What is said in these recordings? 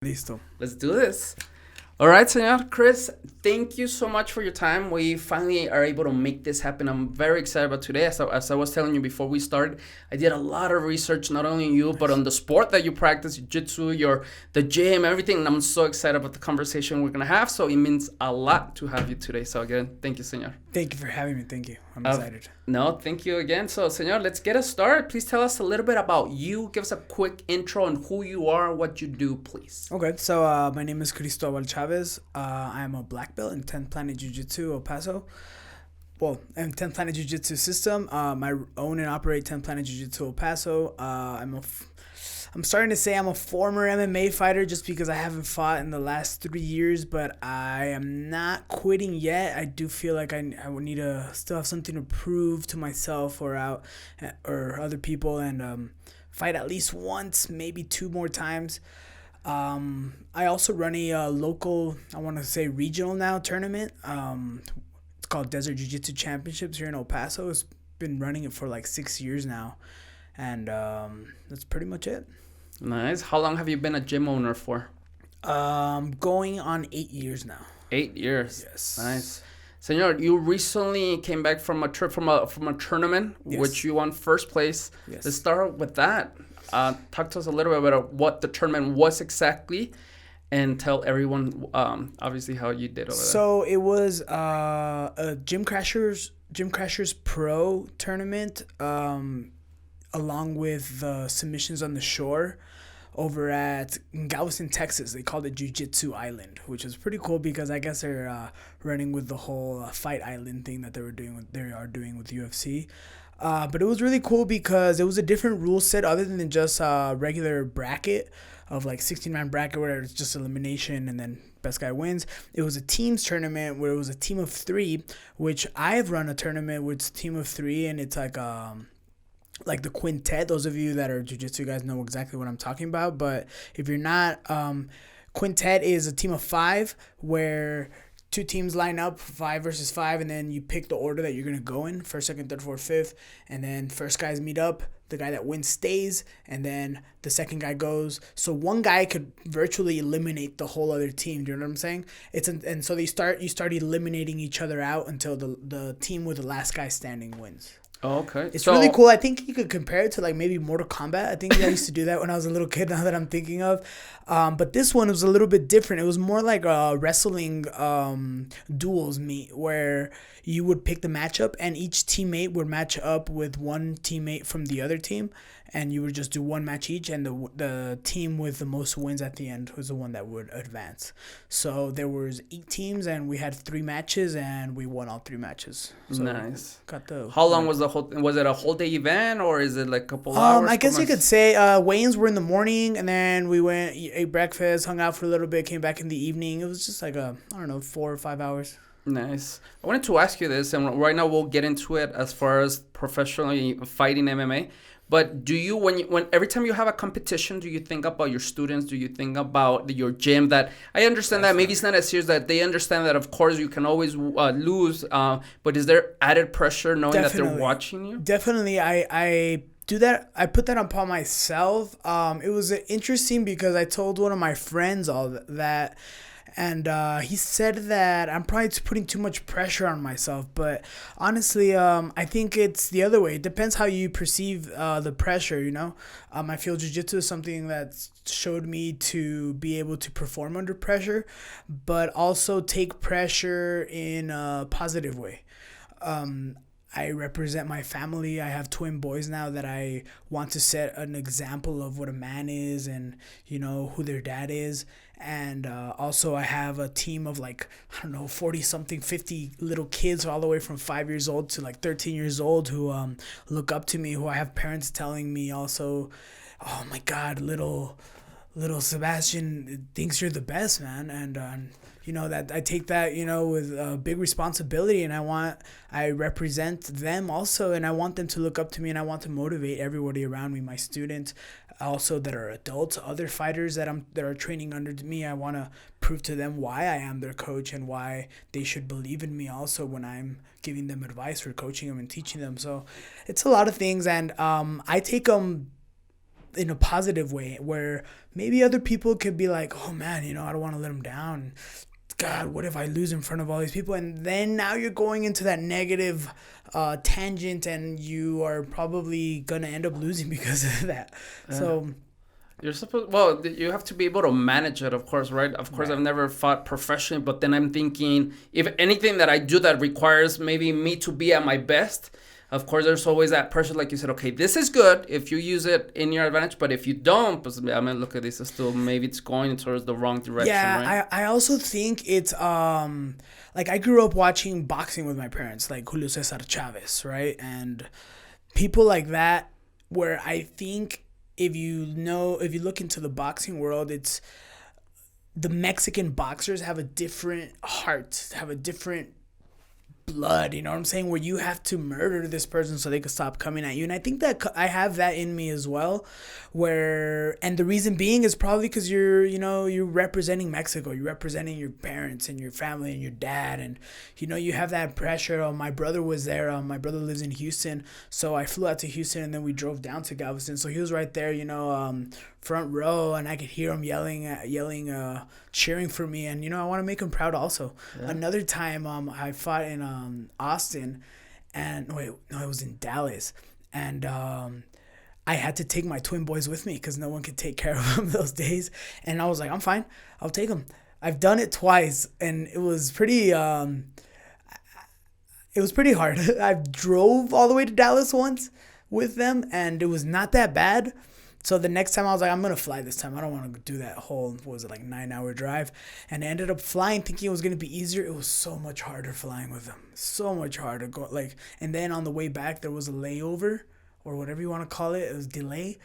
Listo. Let's do this. All right, Senor Chris, thank you so much for your time. We finally are able to make this happen. I'm very excited about today. As I was telling you before we started, I did a lot of research, not only on you, but on the sport that you practice, jiu-jitsu, the gym, everything. And I'm so excited about the conversation we're going to have. So it means a lot to have you today. So again, thank you, Senor. Thank you for having me. Thank you. I'm excited. No, thank you again. So, Senor, let's get us started. Please tell us a little bit about you. Give us a quick intro on who you are, what you do, please. Okay, so my name is Cristobal Chavez. I am a black belt in 10th Planet Jiu Jitsu of Paso. Well, in 10th Planet Jiu Jitsu system. I own and operate 10th Planet Jiu Jitsu El Paso. I'm starting to say I'm a former MMA fighter just because I haven't fought in the last 3 years, but I am not quitting yet. I do feel like I would need to still have something to prove to myself or other people, and fight at least once, maybe 2 more times. I also run a local, I want to say regional now, tournament. It's called Desert Jiu Jitsu Championships here in El Paso. It's been running it for like 6 years now, and that's pretty much it. Nice. How long have you been a gym owner for? Going on 8 years now. 8 years. Yes. Nice. Senor, you recently came back from a trip from a tournament, Yes. which you won first place. Yes. Let's start with that. Talk to us a little bit about what the tournament was exactly, and tell everyone obviously how you did over there. So it was a Gym Crashers Pro tournament, along with the Submissions on the Shore over at Galveston, Texas. They called it Jiu Jitsu Island, which is pretty cool because I guess they're running with the whole Fight Island thing that they are doing with UFC. But it was really cool because it was a different rule set other than just a regular bracket of like 16-man bracket where it's just elimination and then best guy wins. It was a teams tournament where it was a team of 3, which I've run a tournament where it's a team of 3, and it's like the quintet. Those of you that are jiu-jitsu guys know exactly what I'm talking about, but if you're not, quintet is a team of 5 where 2 teams line up, 5 versus 5, and then you pick the order that you're going to go in, first, second, third, fourth, fifth, and then first guys meet up, the guy that wins stays, and then the second guy goes. So one guy could virtually eliminate the whole other team. Do you know what I'm saying? And so you start eliminating each other out until the team with the last guy standing wins. Oh, okay. It's really cool. I think you could compare it to like maybe Mortal Kombat. I think I used to do that when I was a little kid, now that I'm thinking of. But this one was a little bit different. It was more like a wrestling duels meet where you would pick the matchup and each teammate would match up with one teammate from the other team, and you would just do one match each, and the team with the most wins at the end was the one that would advance. So there was 8 teams, and we had 3 matches, and we won all 3 matches. So nice. How long was was it a whole day event, or is it like a couple hours? I guess you could say weigh-ins were in the morning, and then we went, ate breakfast, hung out for a little bit, came back in the evening. It was just like 4 or 5 hours. Nice. I wanted to ask you this, and right now we'll get into it as far as professionally fighting MMA. But do you, when every time you have a competition, do you think about your students? Do you think about your gym? That I understand that maybe it's not as serious, that they understand that of course you can always lose. But is there added pressure knowing that they're watching you? Definitely, I do that. I put that upon myself. It was interesting because I told one of my friends all that. And he said that I'm probably putting too much pressure on myself. But honestly, I think it's the other way. It depends how you perceive the pressure, you know. I feel jiu-jitsu is something that showed me to be able to perform under pressure, but also take pressure in a positive way. I represent my family. I have twin boys now that I want to set an example of what a man is and, you know, who their dad is. And also I have a team of 40-something, 50 little kids all the way from 5 years old to 13 years old who look up to me, who I have parents telling me also, oh my God, little Sebastian thinks you're the best, man. And you know, that I take that, you know, with a big responsibility, and I represent them also, and I want them to look up to me, and I want to motivate everybody around me, my students also that are adults, other fighters that are training under me. I want to prove to them why I am their coach and why they should believe in me also when I'm giving them advice or coaching them and teaching them. So it's a lot of things, and I take them in a positive way, where maybe other people could be like, oh man, I don't want to let him down. God, what if I lose in front of all these people? And then now you're going into that negative tangent, and you are probably gonna end up losing because of that. So you have to be able to manage it, of course, right? Of course, right. I've never fought professionally, but then I'm thinking, if anything that I do that requires maybe me to be at my best, of course, there's always that pressure, like you said, okay, this is good if you use it in your advantage, but if you don't, look at this, maybe it's going towards the wrong direction, yeah, right? I also think it's, like, I grew up watching boxing with my parents, like Julio Cesar Chavez, right? And people like that, where I think if you look into the boxing world, it's the Mexican boxers have a different heart, have a different blood, you know what I'm saying, where you have to murder this person so they could stop coming at you. And I think that I have that in me as well, and the reason being is probably because you're representing Mexico, you're representing your parents and your family and your dad, and you have that pressure. My brother was there. My brother lives in Houston, so I flew out to Houston and then we drove down to Galveston, so he was right there, front row, and I could hear him yelling, cheering for me, and I want to make him proud also. Yeah. Another time, I fought in Austin, and it was in Dallas, and I had to take my twin boys with me because no one could take care of them those days, and I was like, I'm fine, I'll take them. I've done it twice, and it was pretty hard. I drove all the way to Dallas once with them, and it was not that bad. So the next time I was like, I'm going to fly this time. I don't want to do that whole, 9-hour drive. And I ended up flying thinking it was going to be easier. It was so much harder flying with them. So much harder. And then on the way back, there was a layover, or whatever you want to call it. It was delay.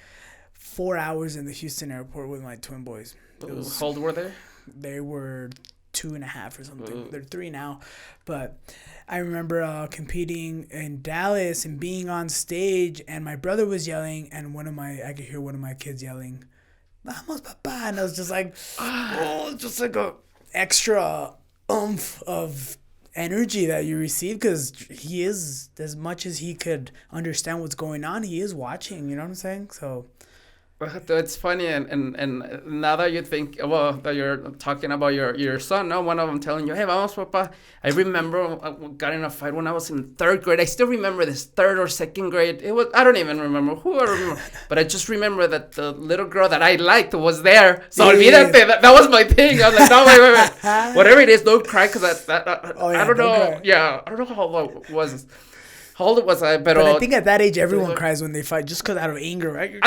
4 hours in the Houston airport with my twin boys. How old were they? They were 2.5 or something. Ooh. They're 3 now. But I remember competing in Dallas and being on stage, and my brother was yelling, and I could hear one of my kids yelling, "Vamos, papá!" And I was just like, just like a extra oomph of energy that you receive, because he is, as much as he could understand what's going on, he is watching. You know what I'm saying? So. It's funny, and now that you think, that you're talking about your son, no, one of them telling you, hey, vamos, papa. I remember I got in a fight when I was in 3rd grade. I still remember this 3rd or 2nd grade. I don't even remember who I remember, but I just remember that the little girl that I liked was there. So olvídate, that was my thing. I was like, no, wait. Whatever it is, don't cry, because I don't know. Cry. Yeah, I don't know how long it was. How old was I? But I think at that age, everyone cries when they fight, just because out of anger, right?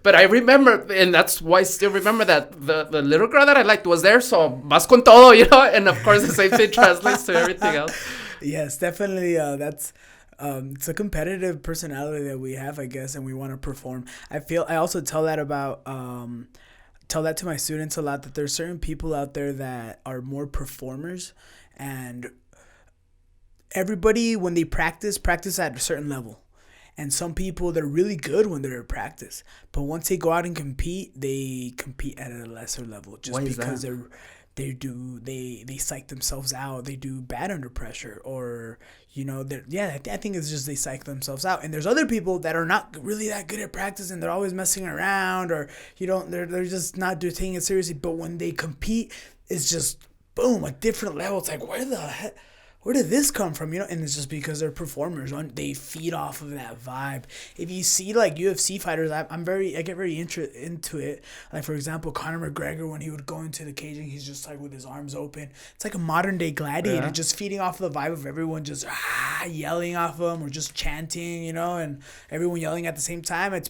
But I remember, and that's why I still remember that the little girl that I liked was there, so vas con todo, and of course the same thing translates to everything else. Yes, definitely. That's it's a competitive personality that we have, I guess, and we want to perform. I also tell that to my students a lot, that there's certain people out there that are more performers, and everybody, when they practice at a certain level. And some people, they're really good when they're at practice, but once they go out and compete, they compete at a lesser level, just because they psych themselves out. They do bad under pressure, or I think it's just they psych themselves out. And there's other people that are not really that good at practice, and they're always messing around, or they're just not taking it seriously. But when they compete, it's just boom, a different level. It's like, where did this come from? And it's just because they're performers. They feed off of that vibe. If you see like UFC fighters, I get very into it. Like, for example, Conor McGregor, when he would go into the cage and he's just like with his arms open. It's like a modern day gladiator, just feeding off the vibe of everyone just yelling off of him, or just chanting, and everyone yelling at the same time. It's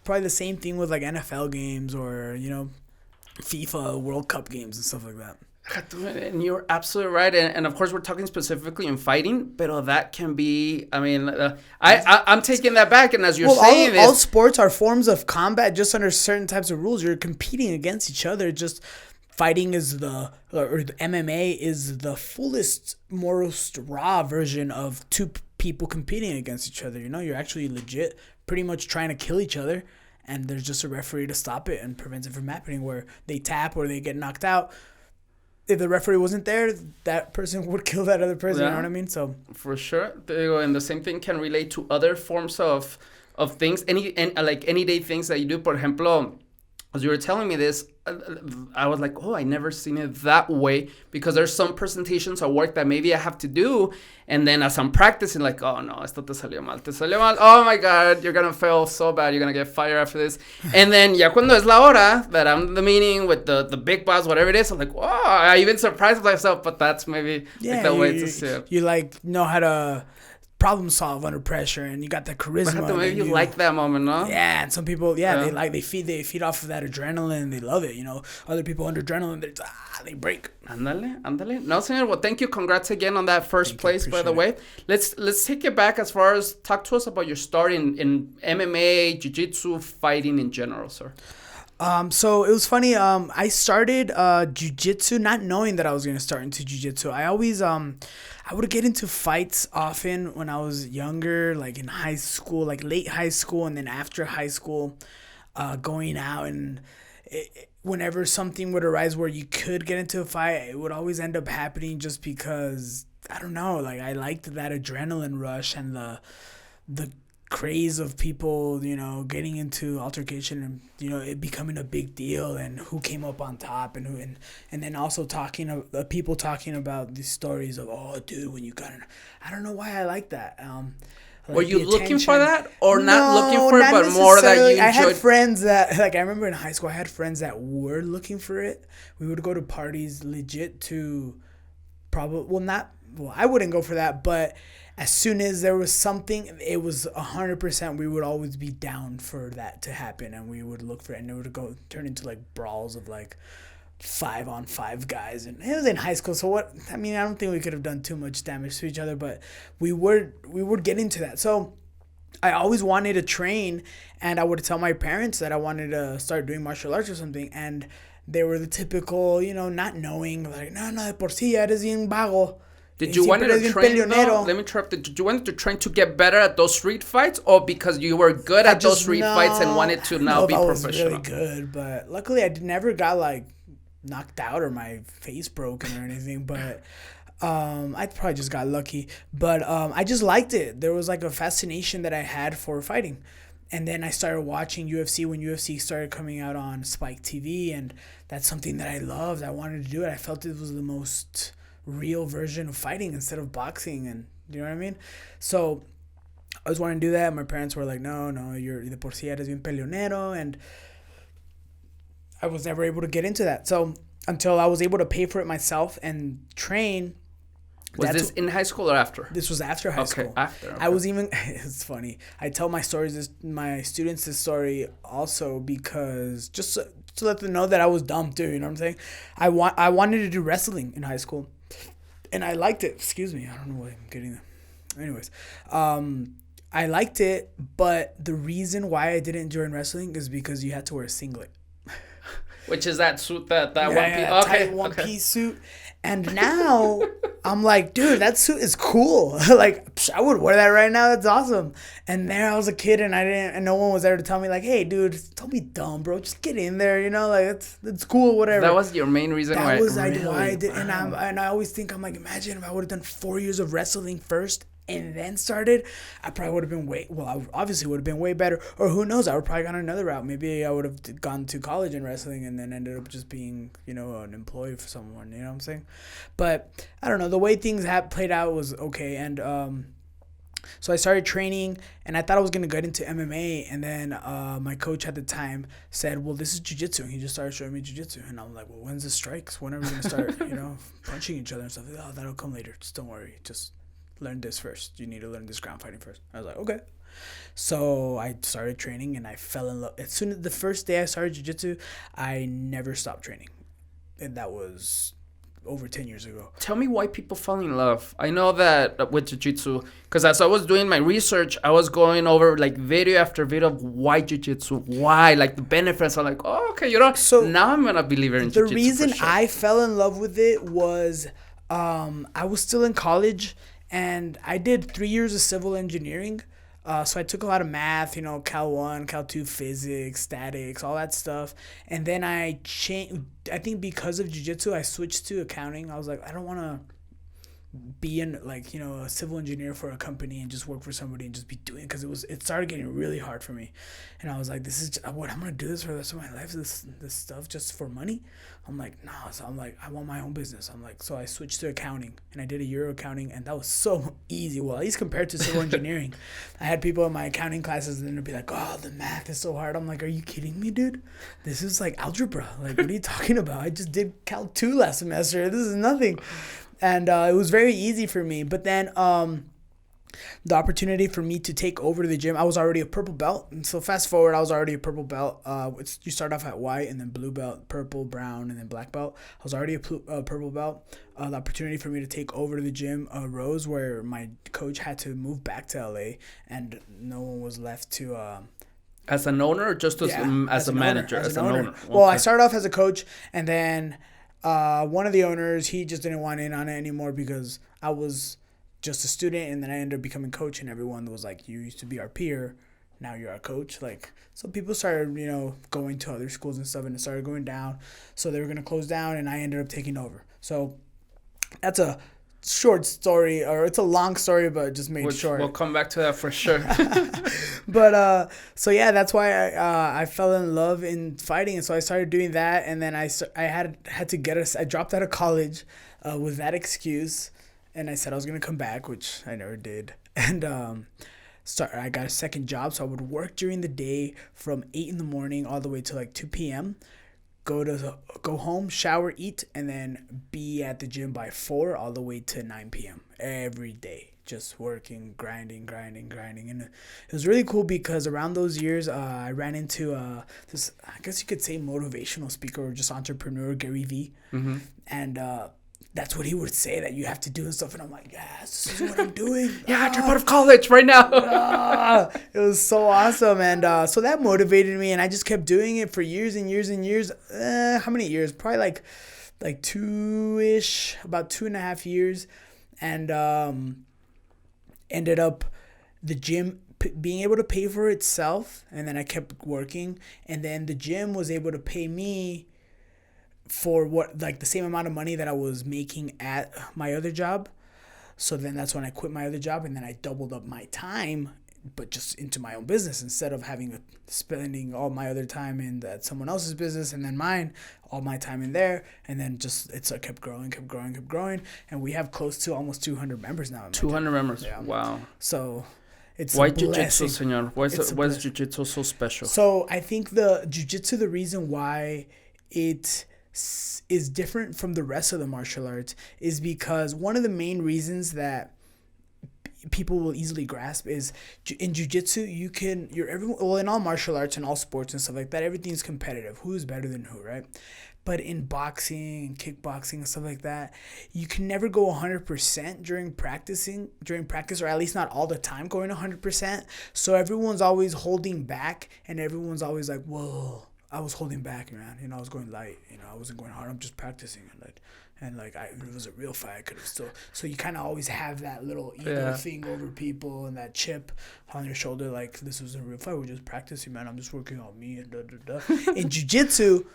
probably the same thing with like NFL games, or FIFA World Cup games and stuff like that. And you're absolutely right, and of course we're talking specifically in fighting, but that can be, I'm taking that back, and as you're saying, all sports are forms of combat, just under certain types of rules. You're competing against each other. Just fighting is the MMA is the fullest, most raw version of two people competing against each other. You're actually legit, pretty much trying to kill each other, and there's just a referee to stop it and prevent it from happening, where they tap or they get knocked out. If the referee wasn't there, that person would kill that other person. Yeah. You know what I mean? So for sure, and the same thing can relate to other forms of of things, like any day things that you do. Por ejemplo, as you were telling me this, I was like, oh, I never seen it that way, because there's some presentations at work that maybe I have to do, and then as I'm practicing, like, oh no, esto te salió mal, oh my god, you're gonna fail so bad, you're gonna get fired after this. And then ya cuando es la hora that I'm in the meeting with the big boss, whatever it is, I'm like, oh, I even surprised myself, but that's maybe like the way to see it. You like know how to problem solve under pressure, and you got the charisma. But maybe you like that moment, no? Yeah, and some people, they feed off of that adrenaline. They love it, you know. Other people under adrenaline, they break. Ándale. No, señor. Well, thank you. Congrats again on that first place, by the way. Let's take it back as far as talk to us about your start in MMA, Jiu Jitsu, fighting in general, sir. So it was funny. I started Jiu Jitsu not knowing that I was gonna start into Jiu Jitsu. I always I would get into fights often when I was younger, like in high school, like late high school, and then after high school, going out, and whenever something would arise where you could get into a fight, it would always end up happening just because, I don't know, like I liked that adrenaline rush and the craze of people, you know, getting into altercation and, you know, it becoming a big deal, and who came up on top, and who, and then also people talking about these stories of, oh dude, when you got in, I don't know why I like that. Like, were you looking for that, or not looking for it, but more that you enjoyed? I had friends that, like, I remember in high school, I had friends that were looking for it. We would go to parties legit to I wouldn't go for that, but as soon as there was something, it was 100%, we would always be down for that to happen, and we would look for it, and it would turn into like brawls of like 5-on-5 guys, and it was in high school. So I don't think we could have done too much damage to each other, but we would get into that. So I always wanted to train, and I would tell my parents that I wanted to start doing martial arts or something, and they were the typical, you know, not knowing, like, no, de por sí ya eres bien vago. Did you want to train, though? Let me interrupt. Did you want to train to get better at those street fights, or because you were good at those street fights and wanted to now be professional? I was really good, but luckily I never got like knocked out or my face broken or anything, but I probably just got lucky. But I just liked it. There was like a fascination that I had for fighting. And then I started watching UFC when UFC started coming out on Spike TV, and that's something that I loved. I wanted to do it. I felt it was the most real version of fighting instead of boxing, and you know what I mean? So I was wanting to do that. My parents were like, no, you're de por sí eres bien peleonero, and I was never able to get into that. So until I was able to pay for it myself and train. Was this in high school or after? This was after high school. Okay, after. Okay. I was even, it's funny, I tell my students this story also because just to let them know that I was dumb too, you know what I'm saying? I wanted to do wrestling in high school, and I liked it. Excuse me, I don't know why I'm getting that. Anyways, I liked it, but the reason why I didn't join wrestling is because you had to wear a singlet. Which is that suit, that one piece? Okay, one-piece suit. And now I'm like, dude, that suit is cool. Like, I would wear that right now. That's awesome. And there I was a kid, and no one was there to tell me, like, hey, dude, don't be dumb, bro. Just get in there, you know, like it's cool, whatever. That was your main reason why. That was why I did. And I always think, I'm like, imagine if I would have done 4 years of wrestling first and then started, I probably would have been I obviously would have been way better. Or who knows, I would probably gone another route. Maybe I would have gone to college in wrestling and then ended up just being, you know, an employee for someone, you know what I'm saying? But I don't know, the way things have played out was okay. And so I started training, and I thought I was going to get into MMA, and then my coach at the time said, well, this is jiu-jitsu, and he just started showing me jiu-jitsu, and I'm like, well, when's the strikes? When are we going to start, you know, punching each other and stuff? Oh, that'll come later, just don't worry, just learn this first. You need to learn this ground fighting first. I was like, okay. So I started training, and I fell in love. As soon as the first day I started jiu-jitsu, I never stopped training, and that was over 10 years ago. Tell me why people fall in love. I know that with jiu-jitsu, because as I was doing my research, I was going over like video after video of why jiu-jitsu, why, like the benefits. I'm like, oh, okay, you know, so now I'm gonna believe in jiu-jitsu. The reason I fell in love with it was I was still in college, and I did 3 years of civil engineering. So I took a lot of math, you know, Cal 1, Cal 2 physics, statics, all that stuff. And then I think because of jiu-jitsu, I switched to accounting. I was like, I don't want to being like, a civil engineer for a company and just work for somebody and just be doing it, because it started getting really hard for me. And I was like, this is what I'm gonna do this for the rest of my life, this stuff just for money. I'm like, no. So I'm like, I want my own business. I'm like, so I switched to accounting, and I did a year of accounting, and that was so easy. Well, at least compared to civil engineering. I had people in my accounting classes and they'd be like, oh, the math is so hard. I'm like, are you kidding me, dude? This is like algebra. Like, what are you talking about? I just did Calc 2 last semester. This is nothing. And it was very easy for me. But then the opportunity for me to take over the gym, I was already a purple belt. And so fast forward, I was already a purple belt. You start off at white and then blue belt, purple, brown, and then black belt. I was already a purple belt. The opportunity for me to take over the gym arose where my coach had to move back to LA, and no one was left to... as an owner, or just as a manager? As an owner. Okay. Well, I started off as a coach, and then one of the owners, he just didn't want in on it anymore because I was just a student, and then I ended up becoming coach, and everyone was like, you used to be our peer, now you're our coach. Like, so people started, going to other schools and stuff, and it started going down. So they were going to close down, and I ended up taking over. So that's a short story, or it's a long story, but just made short. We'll come back to that for sure. But so yeah, that's why I fell in love in fighting, and so I started doing that, and then I had to I dropped out of college with that excuse, and I said I was gonna come back, which I never did, and I got a second job, so I would work during the day from 8 a.m. all the way to like 2 p.m. Go home, shower, eat, and then be at the gym by 4 all the way to 9 p.m. every day. Just working, grinding. And it was really cool because around those years, I ran into this, I guess you could say, motivational speaker or just entrepreneur, Gary Vee. Mm-hmm. And that's what he would say that you have to do and stuff. And I'm like, yes, this is what I'm doing. Yeah, drop out of college right now. It was so awesome. And so that motivated me. And I just kept doing it for years and years and years. How many years? Probably like two-ish, about 2.5 years. And ended up the gym being able to pay for itself. And then I kept working. And then the gym was able to pay me for the same amount of money that I was making at my other job. So then that's when I quit my other job, and then I doubled up my time, but just into my own business instead of spending all my other time in someone else's business and then mine, all my time in there. And then it kept growing. And we have close to almost 200 members now. 200 members. Yeah. Wow. So it's why a blessing. Jiu Jitsu, senor? Why is Jiu Jitsu so special? So I think the Jiu Jitsu, the reason why it is different from the rest of the martial arts is because one of the main reasons that people will easily grasp is in jiu-jitsu in all martial arts and all sports and stuff like that, everything's competitive. Who's better than who, right? But in boxing and kickboxing and stuff like that, you can never go 100% during practice, or at least not all the time going 100%. So everyone's always holding back, and everyone's always like, whoa, I was holding back, man. I was going light. I wasn't going hard. I'm just practicing. And if it was a real fight, I could have still. So you kind of always have that little ego thing over people and that chip on your shoulder, like, this was a real fight. We're just practicing, man. I'm just working on me and In jiu-jitsu,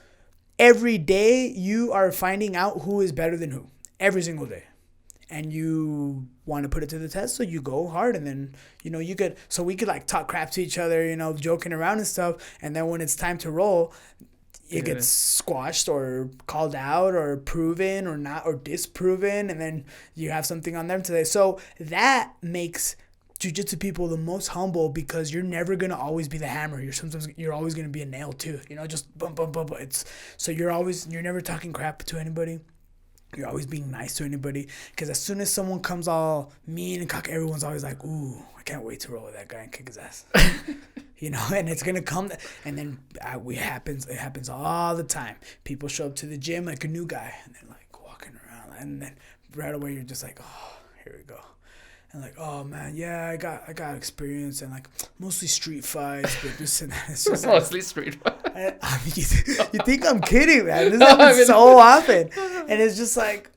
every day you are finding out who is better than who. Every single day. And you want to put it to the test, so you go hard, and then, we could like talk crap to each other, joking around and stuff. And then when it's time to roll, it gets squashed or called out or proven or not, or disproven. And then you have something on them today. So that makes jiu-jitsu people the most humble, because you're never going to always be the hammer. You're always going to be a nail too, just bump. So you're never talking crap to anybody. You're always being nice to anybody, because as soon as someone comes all mean and cocky, everyone's always like, ooh, I can't wait to roll with that guy and kick his ass. And it's going to come. And then it happens all the time. People show up to the gym like a new guy, and they're like walking around. And then right away, you're just like, oh, here we go. And like, oh man, yeah, I got experience and like mostly street fights, but this and that. It's just mostly street fights. You think I'm kidding, man? This happens so often, and it's just like,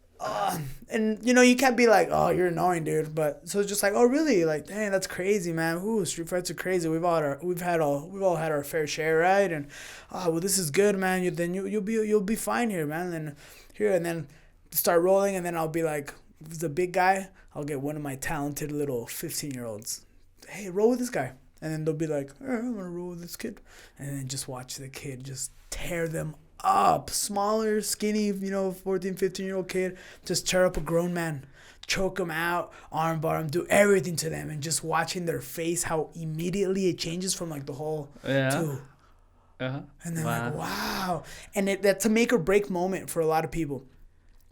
and you can't be like, oh, you're annoying, dude. But so it's just like, oh, really? Like, dang, that's crazy, man. Ooh, street fights are crazy. We've all had our fair share, right? And well, this is good, man. You'll be fine here, man. And then start rolling, and then I'll be like, If it's a big guy, I'll get one of my talented little 15-year-olds. Hey, roll with this guy. And then they'll be like, I'm going to roll with this kid. And then just watch the kid just tear them up. Smaller, skinny, 14, 15-year-old kid. Just tear up a grown man. Choke them out, armbar them, do everything to them. And just watching their face, how immediately it changes from like the whole to. And then like, wow. And that's a make or break moment for a lot of people.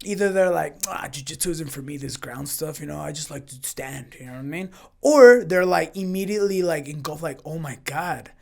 Either they're like, jiu-jitsu isn't for me, this ground stuff, I just like to stand, you know what I mean? Or they're like immediately like engulfed, like, oh my God,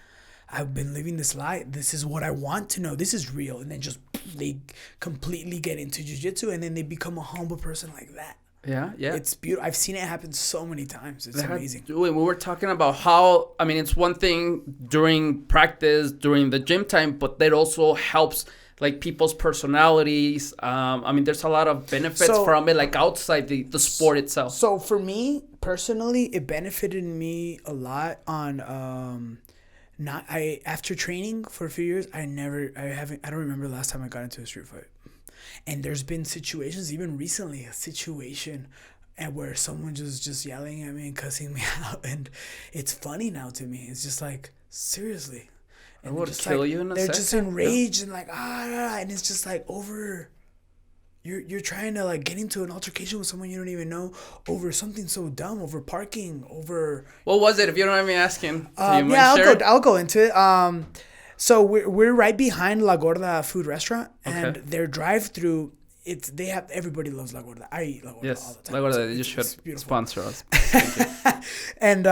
I've been living this life. This is what I want to know. This is real. And then just they completely get into jiu-jitsu and then they become a humble person like that. Yeah. It's beautiful. I've seen it happen so many times. It's amazing. We were talking about how, it's one thing during practice, during the gym time, but that also helps like people's personalities. There's a lot of benefits from it, like outside the sport itself. So for me personally, it benefited me a lot on after training for a few years. I don't remember the last time I got into a street fight. And there's been situations, even recently, a situation where someone was just yelling at me and cussing me out, and it's funny now to me. It's just like, seriously. It would kill you in a second. They're just enraged and like, and it's just like over. You're trying to like get into an altercation with someone you don't even know over something so dumb, over parking, over. What was it? If you don't mind me asking, I'll go into it. So we're right behind La Gorda food restaurant, and their drive-through. They have everybody loves La Gorda. I eat La Gorda all the time. La Gorda, you should sponsor us. And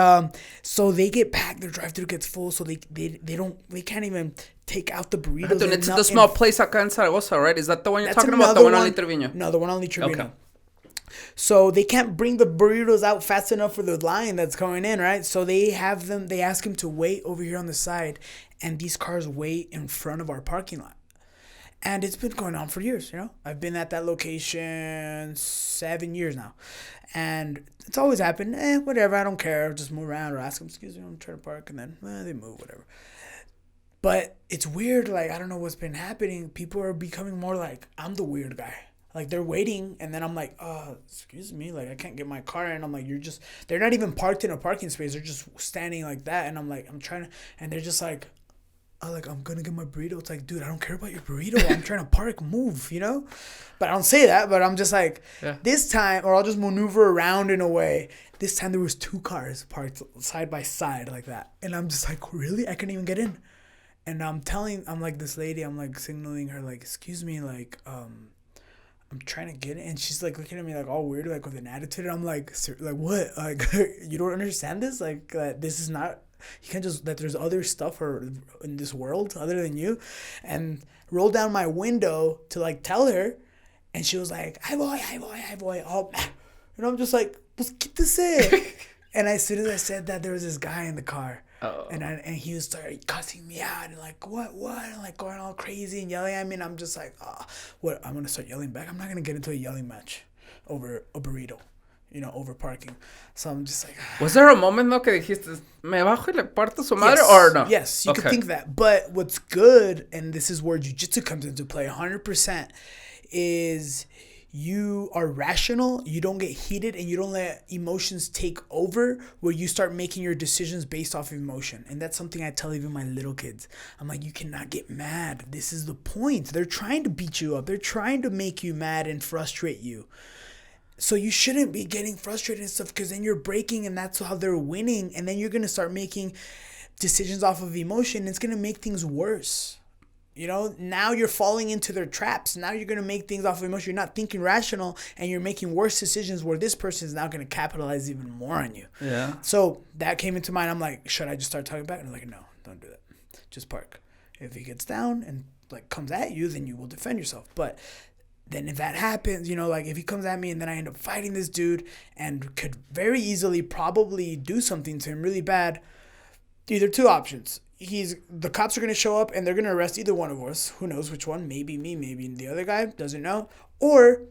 so they get packed. Their drive-through gets full, so they can't even take out the burritos. It's the small place acá in Zaragoza, right? Is that the one you're talking about? The one on Trevino? No, the one on Trevino. Okay. So they can't bring the burritos out fast enough for the line that's coming in, right? So they ask him to wait over here on the side, and these cars wait in front of our parking lot. And it's been going on for years, I've been at that location 7 years now. And it's always happened, whatever, I don't care. Just move around or ask them, excuse me, I'm trying to park. And then they move, whatever. But it's weird, like, I don't know what's been happening. People are becoming more like, I'm the weird guy. Like, they're waiting, and then I'm like, excuse me, like, I can't get my car in. I'm like, they're not even parked in a parking space. They're just standing like that. And I'm like, and they're just like, I'm gonna get my burrito. It's like, dude, I don't care about your burrito. I'm trying to park, move, But I don't say that, but I'm just like, this time, or I'll just maneuver around in a way. This time there was 2 cars parked side by side like that. And I'm just like, really? I couldn't even get in. And I'm like, this lady, I'm like signaling her, like, excuse me, like, I'm trying to get it, and she's like looking at me like all weird, like with an attitude. And I'm like what? Like, you don't understand this? Like, this is not. You can't just that there's other stuff in this world other than you, and roll down my window to like tell her, and she was like, "Hi boy," oh, and I'm just like, "Pues quítese." And as soon as I said that, there was this guy in the car. And he started cussing me out and like, what, and like going all crazy and yelling at me. And I'm just like, what? I'm going to start yelling back. I'm not going to get into a yelling match over a burrito, over parking. So I'm just like, Was there a moment, though, que dijiste, me bajo y le parto su madre, or no? Yes, you could think that. But what's good, and this is where jiu-jitsu comes into play 100%, is you are rational, you don't get heated, and you don't let emotions take over, where you start making your decisions based off of emotion. And that's something I tell even my little kids. I'm like, you cannot get mad. This is the point. They're trying to beat you up. They're trying to make you mad and frustrate you. So you shouldn't be getting frustrated and stuff, because then you're breaking, and that's how they're winning. And then you're going to start making decisions off of emotion. It's going to make things worse. Now you're falling into their traps. Now you're going to make things off of emotion. You're not thinking rational, and you're making worse decisions where this person is now going to capitalize even more on you. Yeah. So that came into mind. I'm like, should I just start talking back? And I'm like, no, don't do that. Just park. If he gets down and like comes at you, then you will defend yourself. But then if that happens, like if he comes at me and then I end up fighting this dude and could very easily probably do something to him really bad, either 2 options. The cops are going to show up and they're going to arrest either one of us. Who knows which one? Maybe me, maybe the other guy. Doesn't know. Or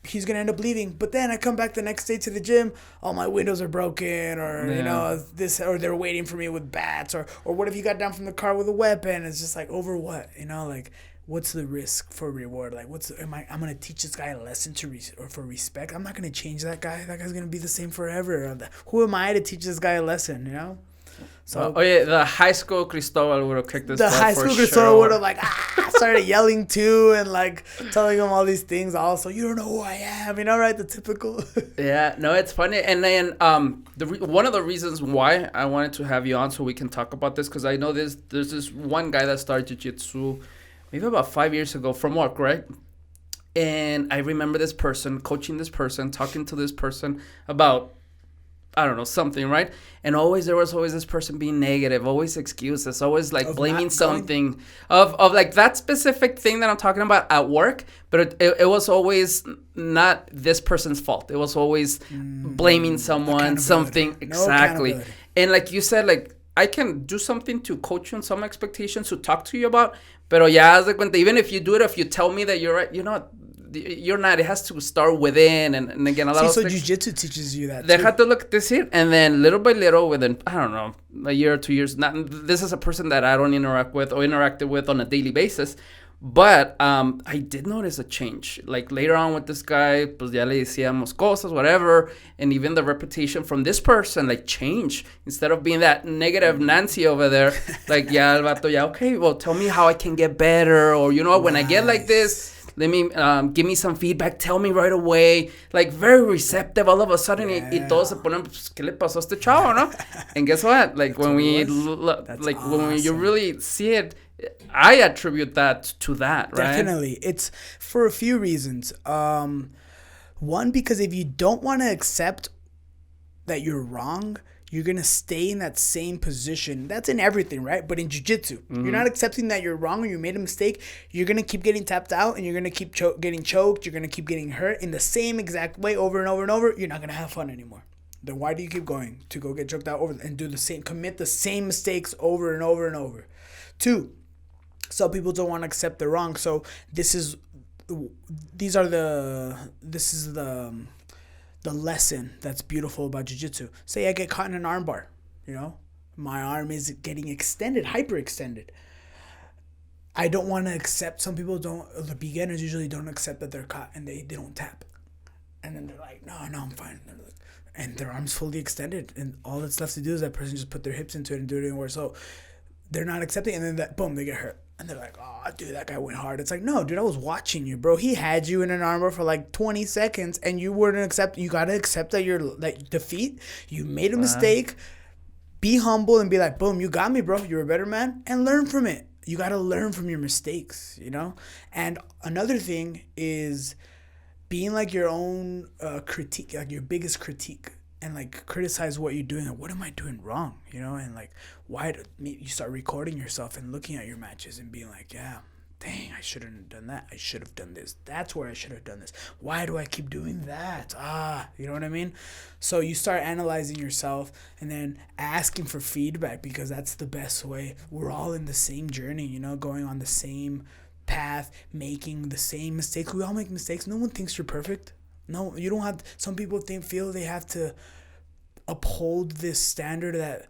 he's going to end up leaving. But then I come back the next day to the gym. All my windows are broken, or, this, or they're waiting for me with bats, or what if you got down from the car with a weapon? It's just like, over what? Like, what's the risk for reward? Like, I'm gonna teach this guy a lesson or for respect. I'm not gonna change that guy. That guy's gonna be the same forever. Who am I to teach this guy a lesson? You know. So the high school Cristobal would have kicked this. The high school Cristobal would have started yelling too and telling him all these things. Also, you don't know who I am. You know, right? The typical. Yeah, no, it's funny. And then one of the reasons why I wanted to have you on so we can talk about this, because I know there's this one guy that started Jiu Jitsu maybe about 5 years ago from work, right? And I remember this person coaching this person, talking to this person about, I don't know, something, right? And there was always this person being negative, always excuses, always blaming something of that specific thing that I'm talking about at work. But it was always not this person's fault. It was always blaming someone, something. Exactly. And like you said, I can do something to coach you on some expectations to talk to you about. Pero ya haz de cuenta, even if you do it, if you tell me that you're right, you're not. It has to start within, and again, a lot of so Jiu-Jitsu teaches you that. Déjate lo que te decir, and then little by little, within I don't know, a year or 2 years. This is a person that I don't interact with or interacted with on a daily basis, but I did notice a change. Like later on with this guy, pues ya le decíamos cosas, whatever, and even the reputation from this person changed. Instead of being that negative Nancy over there, ya el vato okay, well tell me how I can get better, or when I get like this. Let me give me some feedback. Tell me right away. Very receptive. All of a sudden, y todos se ponen, pues, ¿qué le pasó a este chavo, no? And guess what? When you really see it, I attribute that to that, right? Definitely. It's for a few reasons. One, because if you don't want to accept that you're wrong, you're going to stay in that same position. That's in everything, right? But in jiu-jitsu, you're not accepting that you're wrong or you made a mistake. You're going to keep getting tapped out and you're going to keep getting choked. You're going to keep getting hurt in the same exact way over and over and over. You're not going to have fun anymore. Then why do you keep going to go get choked out over and commit the same mistakes over and over and over? 2, some people don't want to accept they're wrong. So this is the lesson that's beautiful about jiu-jitsu. Say I get caught in an arm bar, my arm is getting extended, hyperextended. I don't want to accept. Some people don't. The beginners usually don't accept that they're caught and they don't tap, and then they're like, no, I'm fine. And their arm's fully extended, and all that's left to do is that person just put their hips into it and do it anymore. So they're not accepting, and then boom, they get hurt. And they're like, oh, dude, that guy went hard. It's like, no, dude, I was watching you, bro. He had you in an armbar for 20 seconds, and you wouldn't accept. You got to accept that you're defeat. You made a mistake. Be humble and be like, boom, you got me, bro. You're a better man. And learn from it. You got to learn from your mistakes, And another thing is being your own critique, your biggest critique. And criticize what you're doing. What am I doing wrong? And why you start recording yourself and looking at your matches and being like, yeah, dang, I shouldn't have done that. I should have done this. That's where I should have done this. Why do I keep doing that? You know what I mean? So you start analyzing yourself and then asking for feedback, because that's the best way. We're all in the same journey, going on the same path, making the same mistakes. We all make mistakes. No one thinks you're perfect. No, you don't have. Some people feel they have to uphold this standard that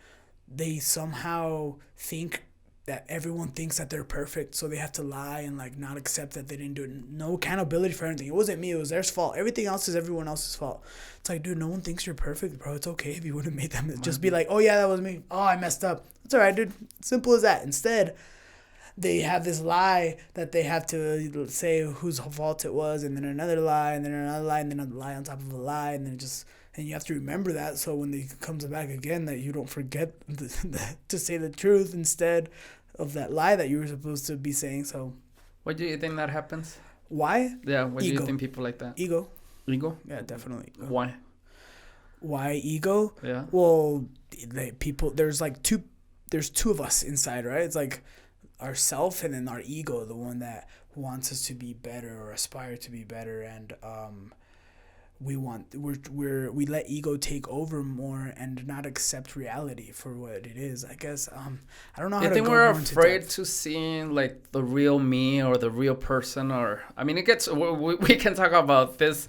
they somehow think that everyone thinks that they're perfect, so they have to lie and not accept that they didn't do it. No accountability for anything. It wasn't me. It was their fault. Everything else is everyone else's fault. It's dude, no one thinks you're perfect, bro. It's okay if you wouldn't have made that. Just be like, oh yeah, that was me. Oh, I messed up. It's all right, dude. Simple as that. Instead, they have this lie that they have to say whose fault it was, and then another lie, and then another lie, and then a lie on top of a lie, and then and you have to remember that, so when it comes back again, that you don't forget to say the truth instead of that lie that you were supposed to be saying. So, why do you think that happens? Why? Yeah, why do you think people like that? Ego. Yeah, definitely. Why? Why ego? Yeah. Well, there's two of us inside, right? It's ourself and then our ego, the one that wants us to be better or aspire to be better, and we let ego take over more and not accept reality for what it is. I guess I don't know how to go more into depth. I think we're afraid to seeing the real me or the real person, or I mean, it gets we can talk about this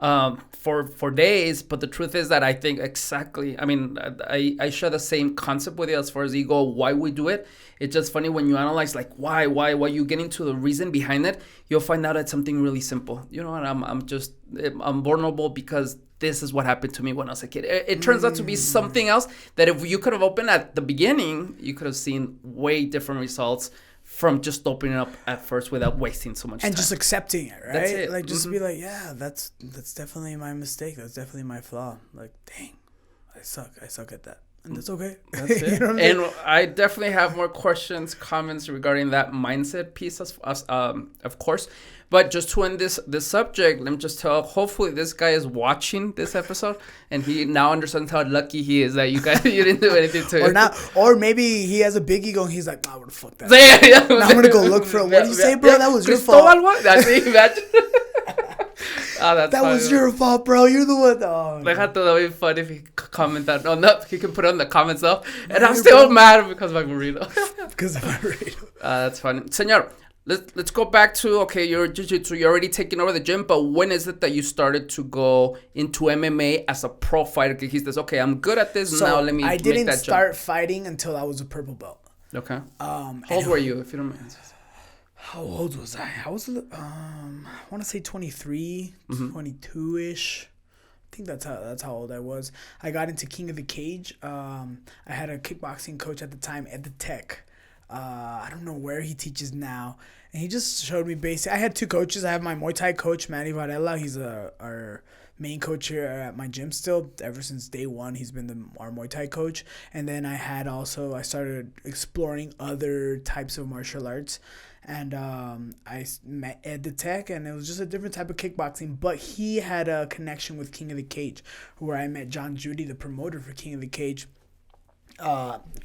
for days. But the truth is that I think exactly. I mean, I share the same concept with you as far as ego. Why we do it. It's just funny when you analyze like why you get into the reason behind it. You'll find out it's something really simple. You know, and I'm vulnerable because this is what happened to me when I was a kid. It turns out to be something else that if you could have opened at the beginning, you could have seen way different results from just opening up at first without wasting so much time. And just accepting it, right? That's it. Like, just be like, yeah, that's definitely my mistake. That's definitely my flaw. Like, dang, I suck at that. And that's okay. That's it. You know what I mean? And I definitely have more questions, comments regarding that mindset piece, of course. But just to end this subject, let me just tell, hopefully this guy is watching this episode and he now understands how lucky he is that you didn't do anything to him. Or maybe he has a big ego and he's like, nah, what the fuck that. Yeah. Now I'm going to go look for it. What did you say, bro? That was your fault. That's it, imagine. That was your fault, bro. You're the one. Oh, that would be fun if he comment that on that. He can put it on the comments though. And I'm still mad because of my burrito. Because of my burrito. That's funny. Senor, let's go back to, okay, you're jiu-jitsu. You're already taking over the gym. But when is it that you started to go into MMA as a pro fighter? He says, okay, I'm good at this. So now let me make that jump. I didn't start fighting until I was a purple belt. Okay. How old were you, if you don't mind? How old was I? I was, I want to say 23, 22-ish. I think that's how old I was. I got into King of the Cage. I had a kickboxing coach at the time, Ed the Tech. I don't know where he teaches now. And he just showed me basic. I had two coaches. I have my Muay Thai coach, Manny Varela. He's our main coach here at my gym still. Ever since day one, he's been our Muay Thai coach. And then I started exploring other types of martial arts. And I met Ed the Tech, and it was just a different type of kickboxing. But he had a connection with King of the Cage, where I met John Judy, the promoter for King of the Cage.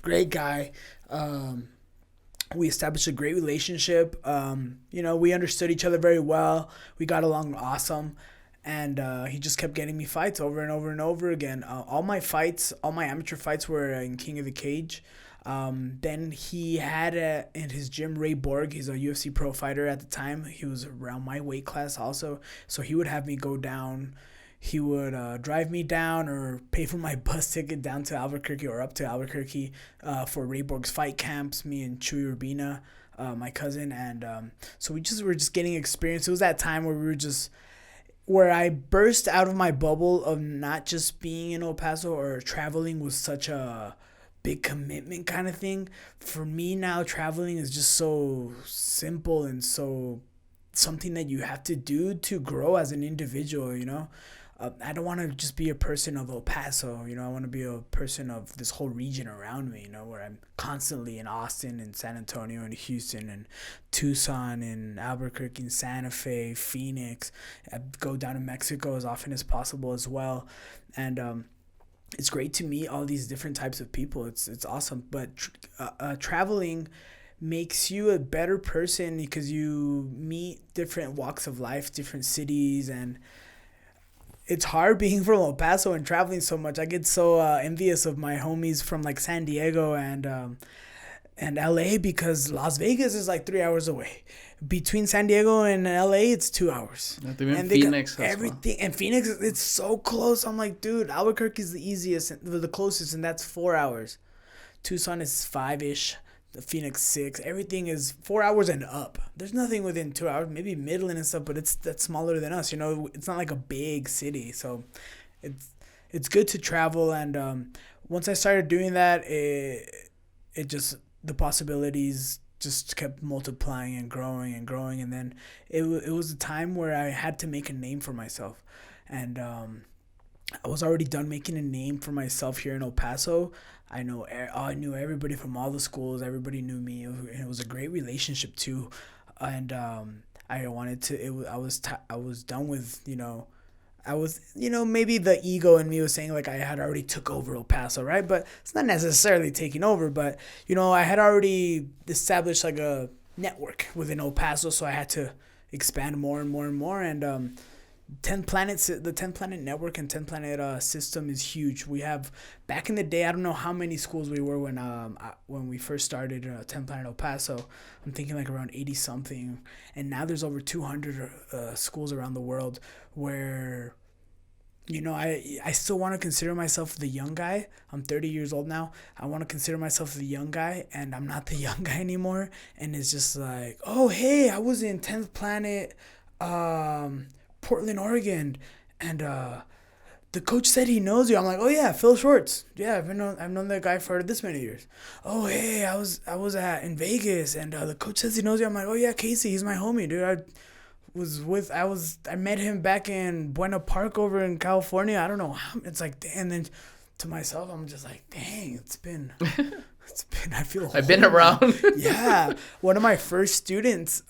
Great guy. We established a great relationship. We understood each other very well. We got along awesome. And he just kept getting me fights over and over and over again. All my amateur fights were in King of the Cage. Then he had in his gym Ray Borg. He's a UFC pro fighter at the time. He was around my weight class also. So he would have me go down. He would drive me down or pay for my bus ticket down to Albuquerque or up to Albuquerque for Ray Borg's fight camps, me and Chuy Urbina, my cousin. And so we were just getting experience. It was that time where I burst out of my bubble of not just being in El Paso or traveling was such a big commitment kind of thing. For me now, traveling is just so simple and so something that you have to do to grow as an individual, I don't want to just be a person of El Paso, I want to be a person of this whole region around me, where I'm constantly in Austin and San Antonio and Houston and Tucson and Albuquerque and Santa Fe, Phoenix. I go down to Mexico as often as possible as well. And it's great to meet all these different types of people. It's awesome. But traveling makes you a better person because you meet different walks of life, different cities, and it's hard being from El Paso and traveling so much. I get so envious of my homies from like San Diego and LA because Las Vegas is like 3 hours away. Between San Diego and LA, it's 2 hours. And Phoenix, everything. And Phoenix, it's so close. I'm like, dude, Albuquerque is the closest, and that's 4 hours. Tucson is 5-ish. Phoenix 6. Everything is 4 hours and up. There's nothing within 2 hours. Maybe Midland and stuff, but that's smaller than us. It's not like a big city, so it's good to travel. And once I started doing that, it just the possibilities just kept multiplying and growing and growing. And then it was a time where I had to make a name for myself, and I was already done making a name for myself here in El Paso. I knew everybody from all the schools. Everybody knew me. It was a great relationship too, and I wanted to. I was done with I was maybe the ego in me was saying like I had already took over El Paso, right? But it's not necessarily taking over. But I had already established like a network within El Paso, so I had to expand more and more and more. And 10 planets, the 10 planet network and 10 planet system is huge. We have, back in the day, I don't know how many schools we were when we first started 10 planet El Paso. I'm thinking like around 80 something, and now there's over 200 schools around the world where I still want to consider myself the young guy. I'm 30 years old now. I want to consider myself the young guy, and I'm not the young guy anymore. And it's just like, oh, hey, I was in 10th Planet, Portland, Oregon, and the coach said he knows you. I'm like, oh yeah, Phil Schwartz. Yeah, I've known that guy for this many years. Oh hey, I was in Vegas, and the coach says he knows you. I'm like, oh yeah, Casey, he's my homie, dude. I met him back in Buena Park over in California. I don't know how. It's like, and then to myself, I'm just like, dang, it's been. I feel. I've been around. Yeah, one of my first students.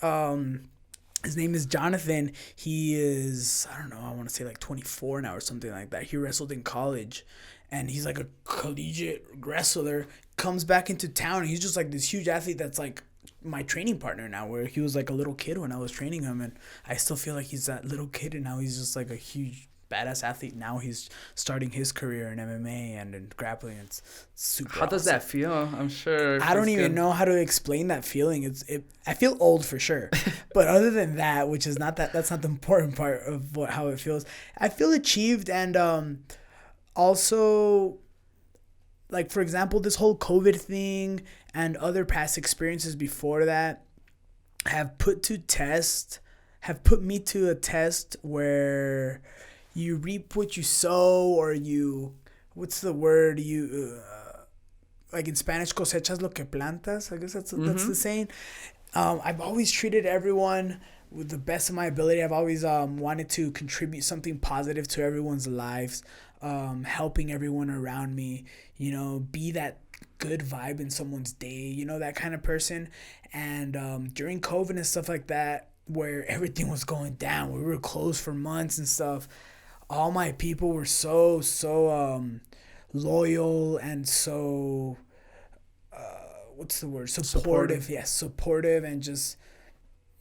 His name is Jonathan. He is, I don't know, I want to say like 24 now or something like that. He wrestled in college, and he's like a collegiate wrestler. Comes back into town, and he's just like this huge athlete that's like my training partner now, where he was like a little kid when I was training him, and I still feel like he's that little kid, and now he's just like a huge badass athlete. Now he's starting his career in MMA and in grappling. It's super How does awesome. that feel? I'm sure. I don't even know how to explain that feeling. I feel old for sure, but other than that, which is that's not the important part of how it feels. I feel achieved, and also, like for example, this whole COVID thing and other past experiences before that have put me to a test where you reap what you sow, or what's the word, like in Spanish, cosechas lo que plantas. I guess that's the saying. I've always treated everyone with the best of my ability. I've always wanted to contribute something positive to everyone's lives, helping everyone around me, be that good vibe in someone's day, that kind of person. And during COVID and stuff like that, where everything was going down, we were closed for months and stuff, all my people were so loyal and so what's the word, supportive. Yes, supportive, and just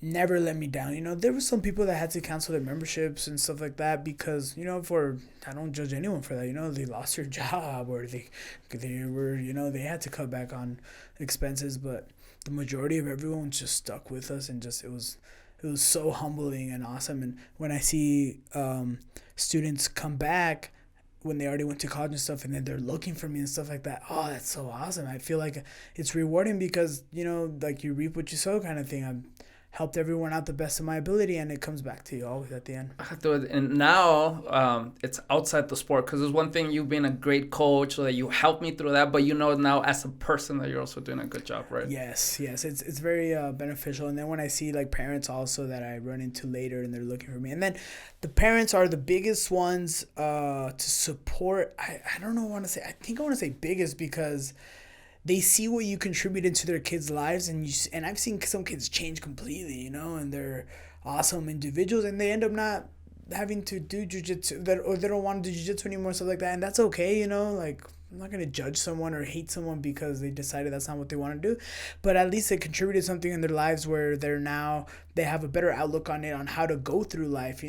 never let me down. There were some people that had to cancel their memberships and stuff like that because I don't judge anyone for that. They lost their job, or they were they had to cut back on expenses, but the majority of everyone just stuck with us, and just it was so humbling and awesome. And when I see students come back when they already went to college and stuff, and then they're looking for me and stuff like that, oh, that's so awesome. I feel like it's rewarding because like you reap what you sow kind of thing. I've helped everyone out the best of my ability, and it comes back to you always at the end. And now it's outside the sport, because there's one thing, you've been a great coach, so that you helped me through that, but now as a person that you're also doing a good job, right? Yes, it's very beneficial. And then when I see like parents also that I run into later, and they're looking for me, and then the parents are the biggest ones to support. I don't know, I think I want to say biggest, because they see what you contributed to their kids' lives, and I've seen some kids change completely, and they're awesome individuals, and they end up not having to do jiu-jitsu, or they don't want to do jiu-jitsu anymore, stuff like that, and that's okay, like I'm not going to judge someone or hate someone because they decided that's not what they want to do, but at least they contributed something in their lives where they have a better outlook on it, on how to go through life,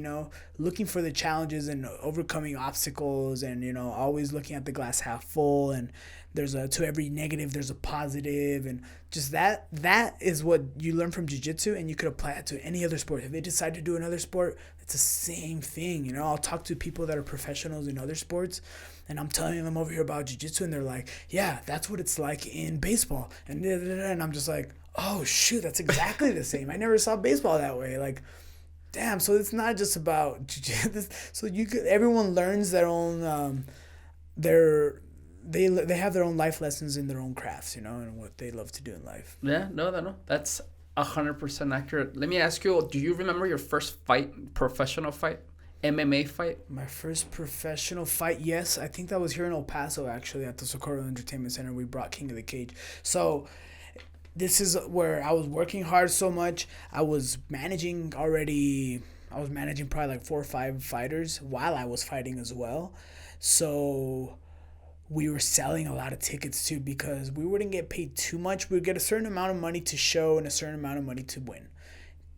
looking for the challenges and overcoming obstacles, and, always looking at the glass half full, and to every negative there's a positive, and just that is what you learn from jiu-jitsu, and you could apply it to any other sport. If they decide to do another sport, it's the same thing. I'll talk to people that are professionals in other sports, and I'm telling them over here about jiu-jitsu, and they're like, yeah, that's what it's like in baseball, and I'm just like, oh shoot, that's exactly the same. I never saw baseball that way. Like, damn. So it's not just about jiu-jitsu. So everyone learns their own they have their own life lessons in their own crafts, and what they love to do in life. Yeah, no, that's 100% accurate. Let me ask you, do you remember your first professional fight, MMA fight? My first professional fight, yes. I think that was here in El Paso, actually, at the Socorro Entertainment Center. We brought King of the Cage. So this is where I was working hard so much. I was managing probably like 4 or 5 fighters while I was fighting as well. So we were selling a lot of tickets too, because we wouldn't get paid too much. We would get a certain amount of money to show and a certain amount of money to win.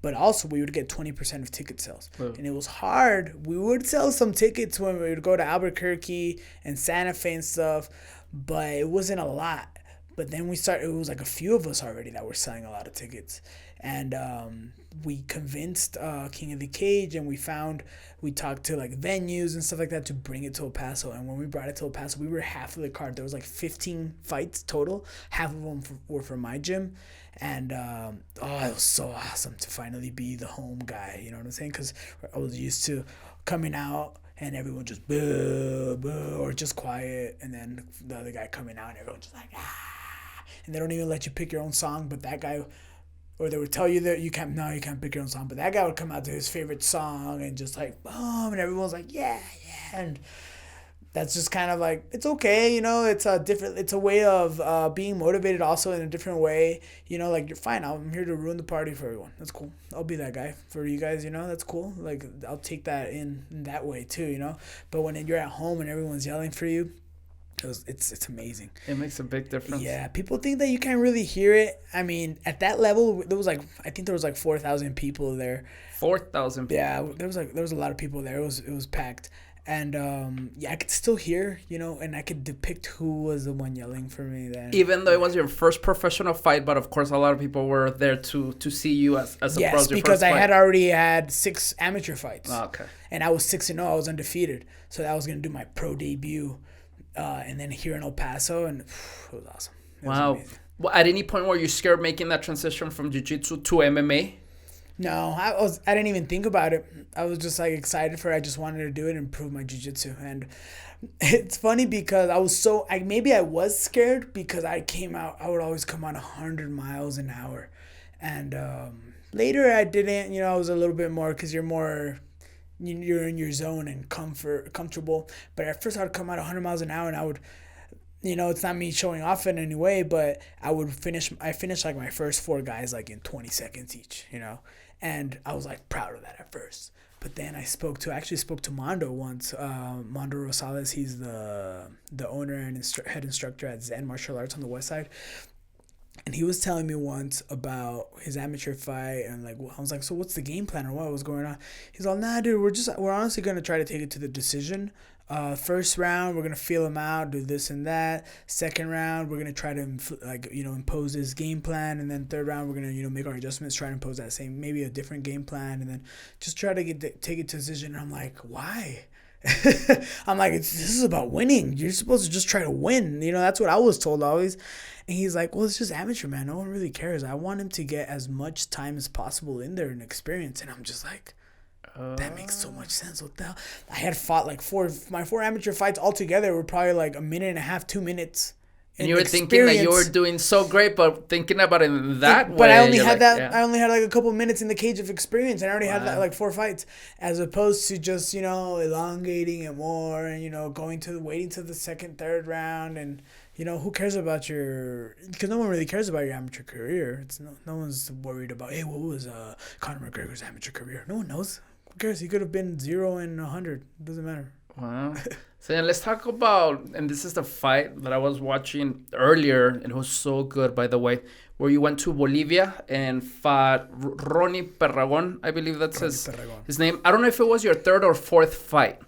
But also we would get 20% of ticket sales. Oh. And it was hard. We would sell some tickets when we would go to Albuquerque and Santa Fe and stuff, but it wasn't a lot. But then it was like a few of us already that were selling a lot of tickets. and we convinced King of the Cage, and we talked to like venues and stuff like that to bring it to El Paso. And when we brought it to El Paso, we were half of the card. There was like 15 fights total. Half of them were for my gym. And it was so awesome to finally be the home guy. You know what I'm saying? Because I was used to coming out and everyone just boo, boo, or just quiet. And then the other guy coming out and everyone just like, ah. And they don't even let you pick your own song. But that guy, or they would tell you that you can't pick your own song. But that guy would come out to his favorite song and just like, boom. And everyone's like, yeah, yeah. And that's just kind of like, it's okay, you know, it's a way of being motivated also in a different way, you know, like, you're fine, I'm here to ruin the party for everyone, that's cool, I'll be that guy for you guys, you know, that's cool, like, I'll take that in that way too, you know, but when you're at home and everyone's yelling for you, it's amazing. It makes a big difference. Yeah, people think that you can't really hear it. I mean, at that level, I think there was like 4,000 people there. 4,000 people. Yeah, there was a lot of people there. It was packed. And I could still hear, you know, and I could depict who was the one yelling for me then. Even though it was your first professional fight, but of course a lot of people were there to see you as a pro. Yes, because I had already had 6 amateur fights. Oh, okay. And I was 6-0. I was undefeated. So I was going to do my pro debut. And then here in El Paso, and it was awesome. Wow. Well, at any point were you scared making that transition from Jiu Jitsu to MMA? No, I didn't even think about it. I was just like excited for it. I just wanted to do it and improve my jiu-jitsu. And it's funny because maybe I was scared because I would always come out 100 miles an hour. And later I didn't, you know, I was a little bit more, because you're in your zone and comfortable. But at first I would come out 100 miles an hour and I would, you know, it's not me showing off in any way, but I finished like my first 4 guys like in 20 seconds each, you know. And I was like proud of that at first. But then I actually spoke to Mondo once. Mondo Rosales, he's the owner and head instructor at Zen Martial Arts on the West Side. And he was telling me once about his amateur fight, and like, I was like, so what's the game plan or what was going on? He's all, nah, dude, we're honestly gonna try to take it to the decision. First round, we're gonna feel him out, do this and that. Second round, we're gonna try to impose this game plan, and then third round, we're gonna make our adjustments, try to impose that same, maybe a different game plan, and then just try to take it to decision. And I'm like, why? I'm like, this is about winning. You're supposed to just try to win. You know, that's what I was told always. And he's like, well, it's just amateur, man. No one really cares. I want him to get as much time as possible in there and experience. And I'm just like, that makes so much sense. What the hell? I had fought like my 4 amateur fights altogether were probably like a minute and a half, 2 minutes. And you were thinking that you were doing so great, but thinking about it in that way. But I only had I only had like a couple minutes in the cage of experience, and I already had like 4 fights, as opposed to just, you know, elongating it more and, you know, waiting to the second, third round. And, you know, who cares about because no one really cares about your amateur career. No one's worried about, hey, what was Conor McGregor's amateur career? No one knows. Who cares? He could have been 0 and 100. It doesn't matter. Wow. So yeah, let's talk about, and this is the fight that I was watching earlier, and it was so good, by the way, where you went to Bolivia and fought Ronnie Perragon, I believe that's his name. I don't know if it was your 3rd or 4th fight.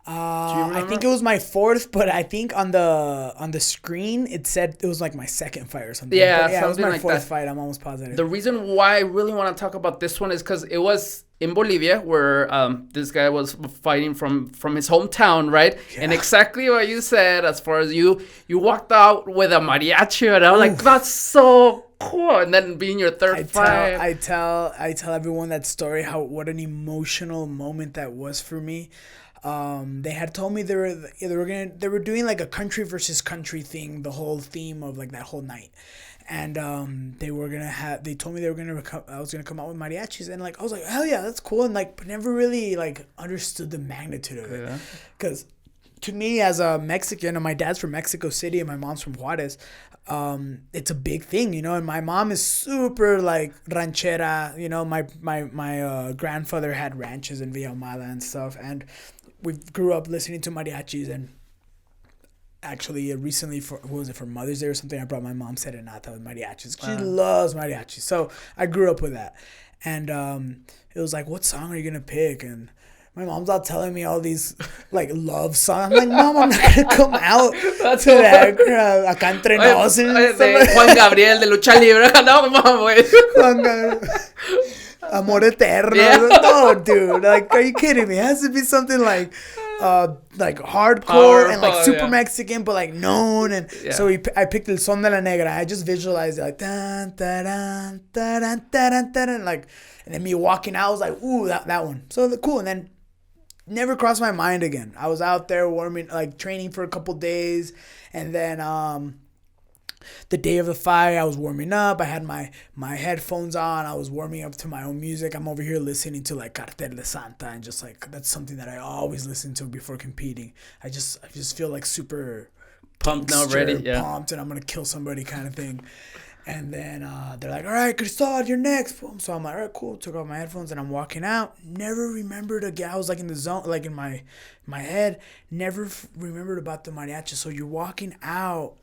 I think it was my 4th, but I think on the screen it said it was like my 2nd fight or something. Yeah, it was my like 4th fight. I'm almost positive. The reason why I really want to talk about this one is because it was in Bolivia, where this guy was fighting from his hometown, right? Yeah. And exactly what you said, as far as you walked out with a mariachi, and I was like, that's so cool. And then being your 3rd fight, I tell everyone that story, what an emotional moment that was for me. They had told me they were doing like a country versus country thing, the whole theme of like that whole night. And they told me I was gonna come out with mariachis, and like I was like, hell yeah, that's cool, and like, but never really like understood the magnitude of it, because to me, as a Mexican, and my dad's from Mexico City and my mom's from Juarez, it's a big thing, you know. And my mom is super like ranchera, you know. My grandfather had ranches in Villa Humada and stuff, and we grew up listening to mariachis. And actually, recently, for Mother's Day or something, I brought my mom serenata with mariachis. She loves mariachis, so I grew up with that. And it was like, what song are you gonna pick? And My mom's out telling me all these like love songs. I'm like, Mom, I'm not gonna come out to that acá entre nos. De Juan Gabriel de lucha libre. No, güey. Amor eterno. Yeah. No, dude. Like, are you kidding me? It has to be something like hardcore and like super Mexican, but like known. And so I picked El Son de la Negra. I just visualized it like dan, da-dan, da-dan, da-dan, da-dan, like, and then me walking out, I was like, ooh, that one. So cool. And then never crossed my mind again. I was out there training for a couple days, and then the day of the fight, I was warming up. I had my headphones on. I was warming up to my own music. I'm over here listening to like Cartel de Santa, and just like that's something that I always listen to before competing. I just feel like super pumped now, ready, pumped, and I'm gonna kill somebody kind of thing. And then they're like, all right, Cristobal, you're next. So I'm like, all right, cool. Took off my headphones and I'm walking out. Never remembered again. I was like in the zone, like in my head. Never remembered about the mariachi. So you're walking out.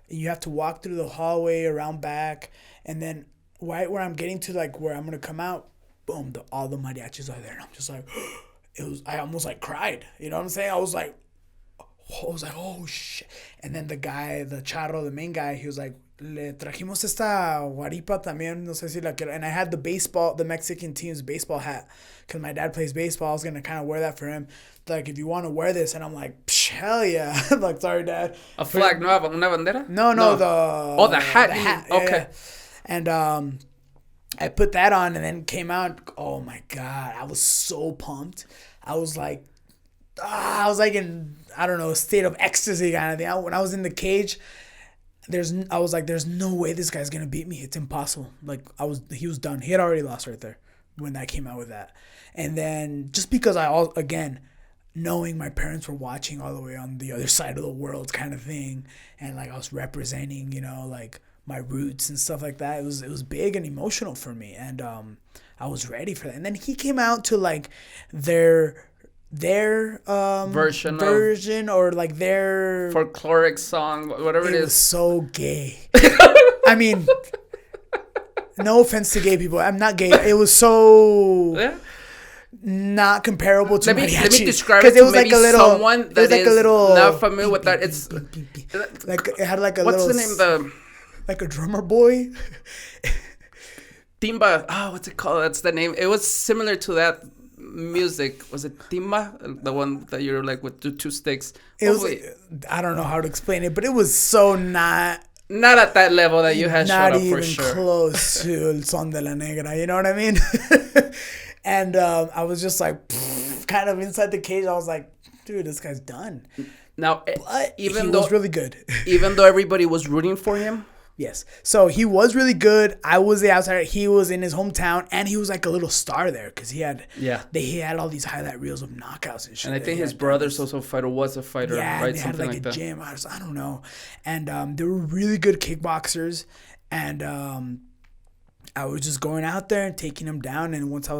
You have to walk through the hallway around back. And then right where I'm getting to, like where I'm going to come out, boom, all the mariachis are there. And I'm just like, I almost like cried. You know what I'm saying? I was like, oh, shit. And then the guy, the charro, the main guy, he was like, le trajimos esta guaripa también, no sé si la quiero. And I had the Mexican team's baseball hat, because my dad plays baseball. I was going to kind of wear that for him. Like, if you want to wear this. And I'm like, hell yeah. Like, sorry, Dad. A flag, no? Una bandera? No. The hat. The hat. Okay. Yeah. And I put that on and then came out. Oh, my God. I was so pumped. I was like in, I don't know, a state of ecstasy kind of thing. When I was in the cage, I was like, there's no way this guy's gonna beat me. It's impossible. Like he was done. He had already lost right there when I came out with that. And then just because again, knowing my parents were watching all the way on the other side of the world kind of thing, and like I was representing, like my roots and stuff like that. It was big and emotional for me, and I was ready for that. And then he came out to like their version or like their folkloric song, whatever it is. It was so gay. I mean, no offense to gay people. I'm not gay. It was so not comparable to mariachi. Let me describe it to maybe someone that is not familiar with that. It's like it had like a what's little. the name? Like a drummer boy. Timba. Oh, what's it called? That's the name. It was similar to that music. Was it timba, the one that you're like with two sticks? I don't know how to explain it, but it was so not at that level that you had showed up for sure. Not even close to El Son de la Negra, you know what I mean? And I was just like kind of inside the cage. I was like, dude, this guy's done. Now, but he was really good. Even though everybody was rooting for him. Yes. So he was really good. I was the outsider. He was in his hometown, and he was like a little star there because he had all these highlight reels of knockouts and shit. And I think his brother's also a fighter, was a fighter, right? Yeah, they had like a gym. I don't know. And they were really good kickboxers, and I was just going out there and taking him down. And once had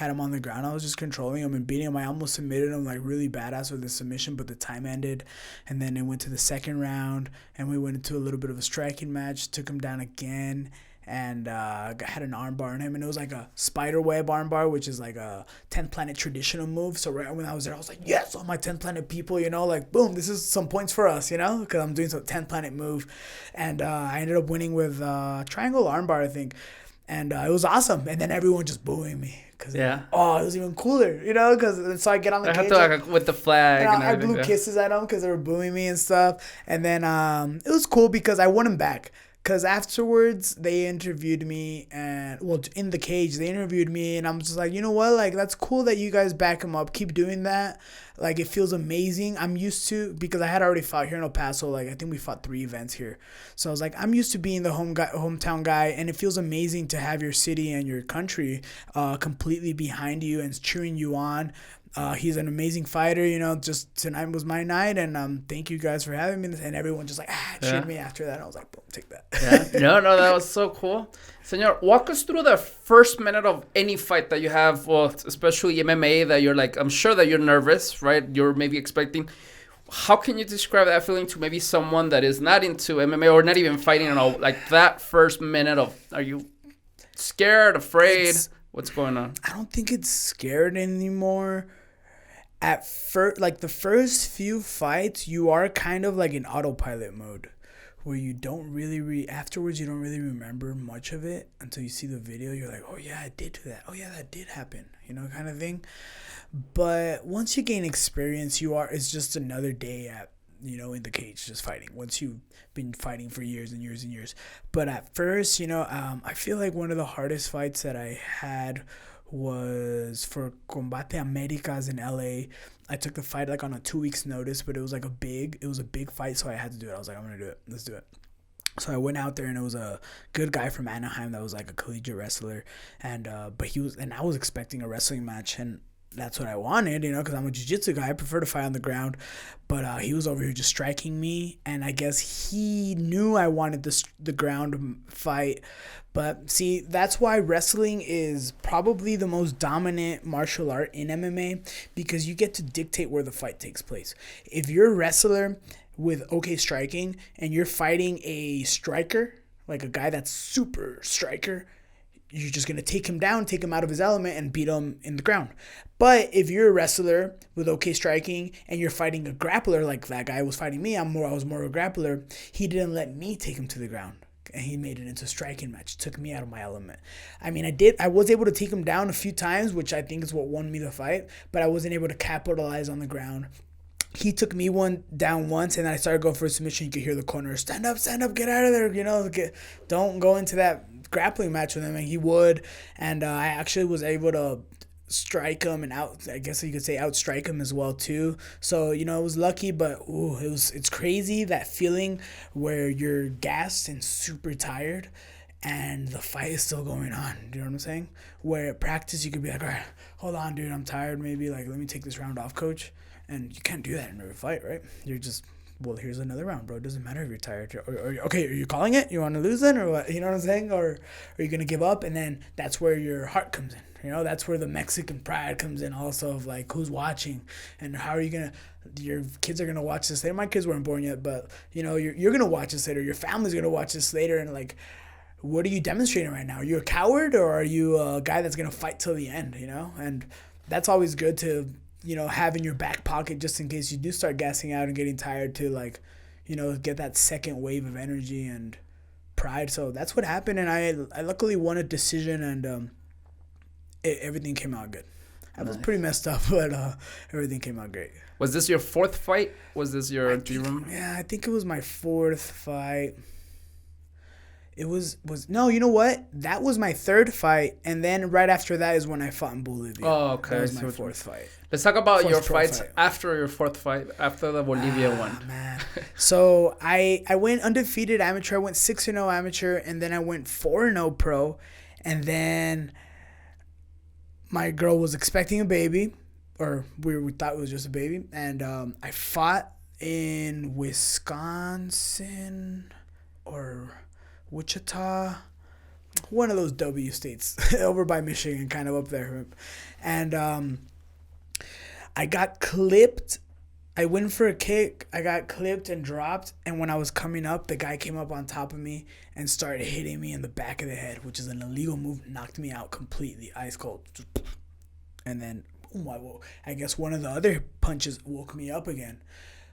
him on the ground, I was just controlling him and beating him. I almost submitted him like really badass with the submission, but the time ended. And then it went to the second round, and we went into a little bit of a striking match. Took him down again, and had an armbar on him. And it was like a spider web armbar, which is like a 10th Planet traditional move. So right when I was there, I was like, yes, all my 10th Planet people, like boom, this is some points for us, because I'm doing some 10th Planet move. And I ended up winning with triangle armbar, I think. And it was awesome. And then everyone just booing me. It was even cooler, because so I get on the cage. I had to with the flag. And I blew kisses at them because they were booing me and stuff. And then it was cool because I won them back. Because afterwards, they interviewed me, and in the cage, they interviewed me, and I'm just like, you know what? Like, that's cool that you guys back him up. Keep doing that. Like, it feels amazing. I'm used to, because I had already fought here in El Paso. Like, I think we fought 3 events here. So I was like, I'm used to being the hometown guy, and it feels amazing to have your city and your country completely behind you and cheering you on. He's an amazing fighter, just tonight was my night, and thank you guys for having me. And everyone just like cheered me after that. I was like, boom, take that. Yeah. No, that was so cool. Senor, walk us through the first minute of any fight that you have, especially MMA, that you're like, I'm sure that you're nervous, right? You're maybe expecting. How can you describe that feeling to maybe someone that is not into MMA or not even fighting at all? Like that first minute of, are you scared, afraid? What's going on? I don't think it's scared anymore. at first, like the first few fights, you are kind of like in autopilot mode, where you don't really afterwards you don't really remember much of it until you see the video. You're like, oh yeah, I did do that. Oh yeah, that did happen. Kind of thing. But once you gain experience, it's just another day at in the cage just fighting. Once you've been fighting for years and years and years. But at first, I feel like one of the hardest fights that I had was for Combate Americas in LA. I took the fight like on a 2 weeks notice, but it was a big fight, so I had to do it. I was like, I'm gonna do it. Let's do it. So I went out there, and it was a good guy from Anaheim that was like a collegiate wrestler, and I was expecting a wrestling match, and that's what I wanted, because I'm a jiu-jitsu guy. I prefer to fight on the ground, but he was over here just striking me, and I guess he knew I wanted the ground fight. But see, that's why wrestling is probably the most dominant martial art in MMA, because you get to dictate where the fight takes place. If you're a wrestler with okay striking and you're fighting a striker, like a guy that's super striker, you're just going to take him down, take him out of his element, and beat him in the ground. But if you're a wrestler with okay striking and you're fighting a grappler, like that guy was fighting me, I was more a grappler, he didn't let me take him to the ground. And he made it into a striking match. Took me out of my element. I mean, I was able to take him down a few times, which I think is what won me the fight, but I wasn't able to capitalize on the ground. He took me down once, and then I started going for a submission. You could hear the corner, stand up, get out of there, don't go into that grappling match with him, and he would, and I actually was able to strike him and I guess you could say outstrike him as well too. So it was lucky, but it's crazy, that feeling where you're gassed and super tired and the fight is still going on. Do you know what I'm saying? Where at practice you could be like, all right, hold on, dude, I'm tired. Maybe like, let me take this round off, coach. And you can't do that in every fight, right? You're just, well, here's another round, bro. It doesn't matter if you're tired. Okay, are you calling it? You want to lose then, or what? You know what I'm saying? Or are you gonna give up? And then that's where your heart comes in. That's where the Mexican pride comes in also, of like, who's watching and how are you gonna, your kids are gonna watch this later. My kids weren't born yet, but you're gonna watch this later. Your family's gonna watch this later, and like, what are you demonstrating right now? Are you a coward, or are you a guy that's gonna fight till the end? And that's always good to have in your back pocket, just in case you do start gassing out and getting tired, to like, get that second wave of energy and pride. So that's what happened, and I luckily won a decision, and everything came out good. I was pretty messed up, but everything came out great. Was this your fourth fight? Was this your? Do you remember? Yeah, I think it was my fourth fight. It was no, you know what? That was my third fight, and then right after that is when I fought in Bolivia. Oh, okay. That was my fourth fight. Let's talk about your fights after your fourth fight, after the Bolivia one. Man. So I went undefeated amateur. I went 6-0 amateur, and then I went 4-0 pro, and then my girl was expecting a baby, or we thought it was just a baby, and I fought in Wisconsin or Wichita, one of those W states over by Michigan, kind of up there. And I got clipped. I went for a kick. I got clipped and dropped. And when I was coming up, the guy came up on top of me and started hitting me in the back of the head, which is an illegal move. Knocked me out completely, ice cold. And then, I guess one of the other punches woke me up again.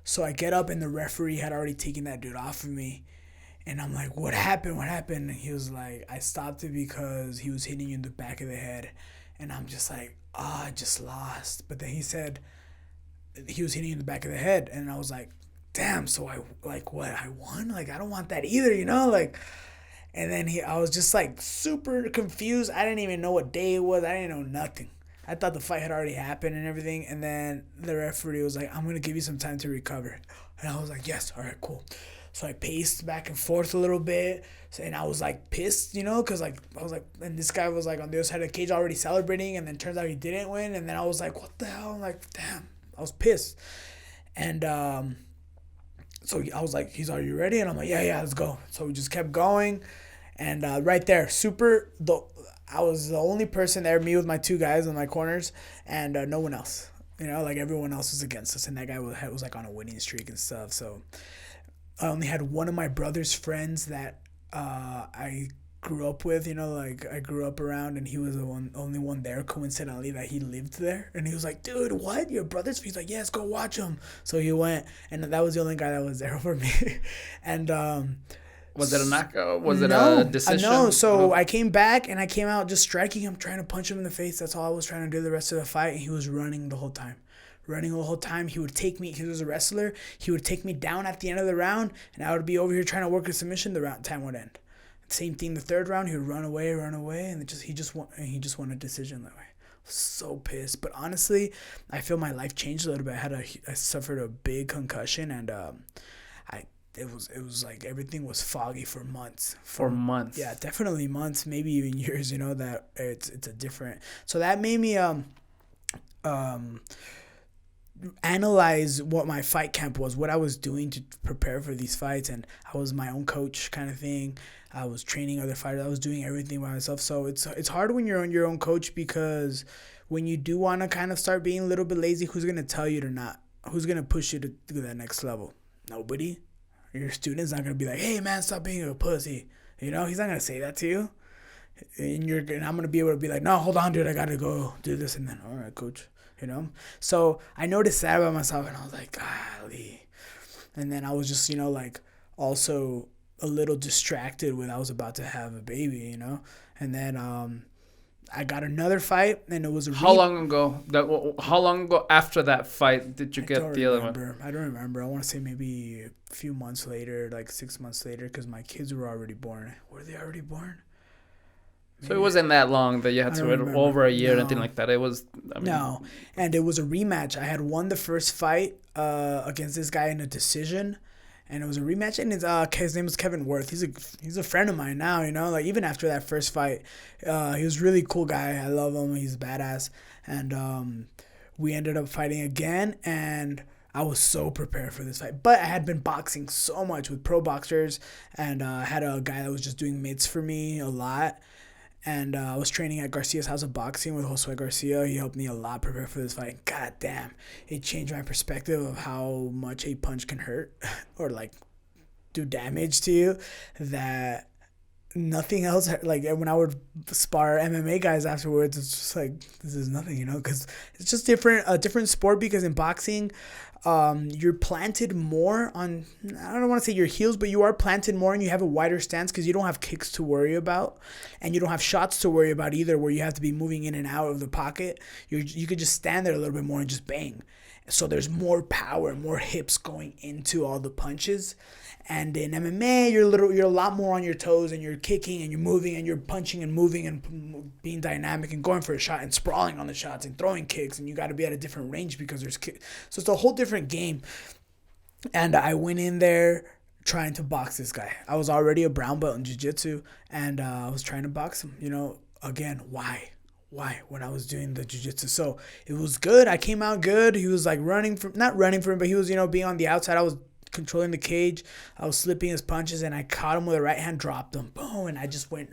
So I get up, and the referee had already taken that dude off of me. And I'm like, what happened? And he was like, I stopped it because he was hitting you in the back of the head. And I'm just like, I just lost. But then he said he was hitting you in the back of the head. And I was like, damn, so I won? Like, I don't want that either, Like, and then I was just like super confused. I didn't even know what day it was. I didn't know nothing. I thought the fight had already happened and everything. And then the referee was like, I'm going to give you some time to recover. And I was like, yes, all right, cool. So I paced back and forth a little bit, and I was like pissed, because like I was like, and this guy was like on the other side of the cage already celebrating, and then turns out he didn't win, and then I was like, what the hell? I'm like, damn, I was pissed, and so I was like, are you ready? And I'm like, yeah, let's go. So we just kept going, and right there, I was the only person there, me with my two guys in my corners, and no one else, like everyone else was against us, and that guy was like on a winning streak and stuff, so. I only had one of my brother's friends that I grew up with, like I grew up around, and he was the only one there coincidentally that he lived there. And he was like, dude, what? Your brother's? He's like, yes, go watch him. So he went, and that was the only guy that was there for me. And Was it a knockout? Was it no, a decision? No. So I came back and I came out just striking him, trying to punch him in the face. That's all I was trying to do the rest of the fight. And he was running the whole time. He would take me. He was a wrestler. He would take me down at the end of the round, and I would be over here trying to work a submission. The round time would end. Same thing. The third round, he would run away, and he just won a decision that way. So pissed. But honestly, I feel my life changed a little bit. I suffered a big concussion, and it was like everything was foggy for months. For months. Yeah, definitely months, maybe even years. That it's a different. So that made me analyze what my fight camp was, what I was doing to prepare for these fights, and I was my own coach kind of thing. I was training other fighters. I was doing everything by myself. So it's hard when you're on your own coach, because when you do want to kind of start being a little bit lazy, who's gonna tell you to not? Who's gonna push you to that next level? Nobody. Your student's not gonna be like, hey man, stop being a pussy. He's not gonna say that to you. And I'm gonna be able to be like, no, hold on, dude, I gotta go do this, and then all right, coach. So I noticed that about myself, and I was like, golly. And then I was just, like also a little distracted when I was about to have a baby, and then I got another fight, and it was How long ago after that fight did you get the other one? I don't remember. I want to say maybe a few months later, like 6 months later, because my kids were already born. Were they already born? Maybe. So it wasn't that long that you had to wait over a year or anything like that. It was, no, and it was a rematch. I had won the first fight against this guy in a decision, and it was a rematch. And his name is Kevin Worth. He's a friend of mine now. Like even after that first fight, he was a really cool guy. I love him. He's badass. And we ended up fighting again, and I was so prepared for this fight. But I had been boxing so much with pro boxers, and I had a guy that was just doing mitts for me a lot. And I was training at Garcia's House of Boxing with Josue Garcia. He helped me a lot prepare for this fight. God damn, it changed my perspective of how much a punch can hurt or like do damage to you. That nothing else, like when I would spar MMA guys afterwards, it's just like, this is nothing, because it's just a different sport. Because in boxing, you're planted more on, I don't want to say your heels, but you are planted more, and you have a wider stance because you don't have kicks to worry about, and you don't have shots to worry about either, where you have to be moving in and out of the pocket. You could just stand there a little bit more and just bang. So there's more power, more hips going into all the punches. And in MMA, you're a lot more on your toes, and you're kicking and you're moving and you're punching and moving and being dynamic and going for a shot and sprawling on the shots and throwing kicks, and you got to be at a different range because there's kicks. So it's a whole different game. And I went in there trying to box this guy. I was already a brown belt in Jiu Jitsu, and I was trying to box him. Again, why when I was doing the jiu-jitsu? So it was good. I came out good. He was like not running from him, but he was, being on the outside. I was controlling the cage. I was slipping his punches, and I caught him with a right hand, dropped him, boom, and I just went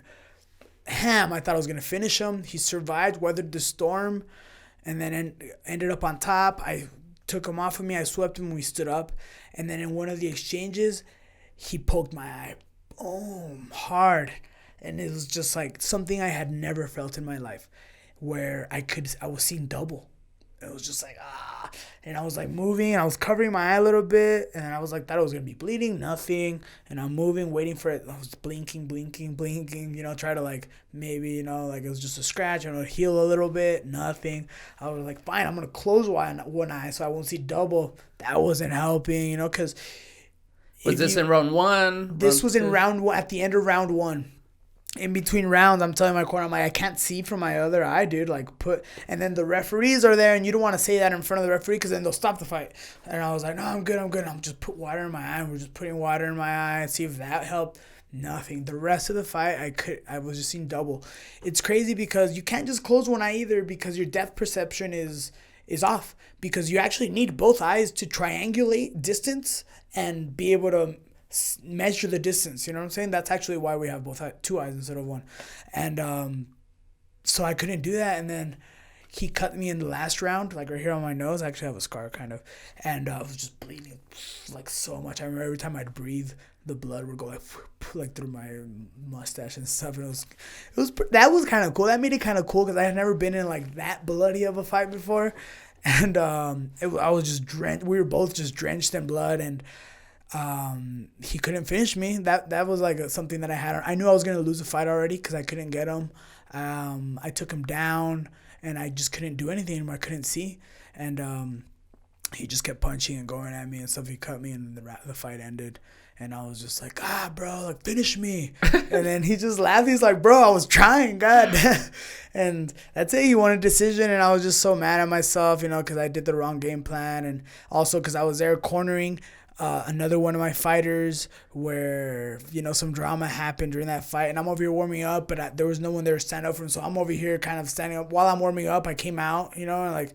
ham. I thought I was going to finish him. He survived, weathered the storm, and then ended up on top. I took him off of me. I swept him, and we stood up. And then in one of the exchanges, he poked my eye, boom, hard. And it was just like something I had never felt in my life, where I was seeing double. It was just like, and I was like moving, and I was covering my eye a little bit, and I was like, thought it was going to be bleeding, nothing. And I'm moving, waiting for it. I was blinking, try to like, maybe, like it was just a scratch, and it would heal a little bit, nothing. I was like, fine, I'm going to close one eye so I won't see double. That wasn't helping, because. Was this in round one? This was in round one, at the end of round one. In between rounds, I'm telling my corner, I'm like, I can't see from my other eye, dude. And then the referees are there, and you don't want to say that in front of the referee because then they'll stop the fight. And I was like, no, I'm good. I'm just put water in my eye. And we're just putting water in my eye and see if that helped. Nothing. The rest of the fight, I was just seeing double. It's crazy because you can't just close one eye either, because your depth perception is off, because you actually need both eyes to triangulate distance and be able to measure the distance. You know what I'm saying? That's actually why we have two eyes instead of one. And so I couldn't do that. And then he cut me in the last round, like right here on my nose. I actually have a scar kind of, and I was just bleeding like so much. I remember every time I'd breathe, the blood would go like through my mustache and stuff. And that was kind of cool. That made it kind of cool because I had never been in like that bloody of a fight before. And I was just drenched. We were both just drenched in blood, and he couldn't finish me. That was like something that I had. I knew I was gonna lose the fight already because I couldn't get him. I took him down, and I just couldn't do anything anymore. I couldn't see, and he just kept punching and going at me and stuff. He cut me, and the fight ended. And I was just like, bro, like, finish me. And then he just laughed. He's like, bro, I was trying, God. And that's it. He won a decision. And I was just so mad at myself, because I did the wrong game plan. And also because I was there cornering another one of my fighters where, some drama happened during that fight. And I'm over here warming up, but there was no one there to stand up for him. So I'm over here kind of standing up. While I'm warming up, I came out, and like,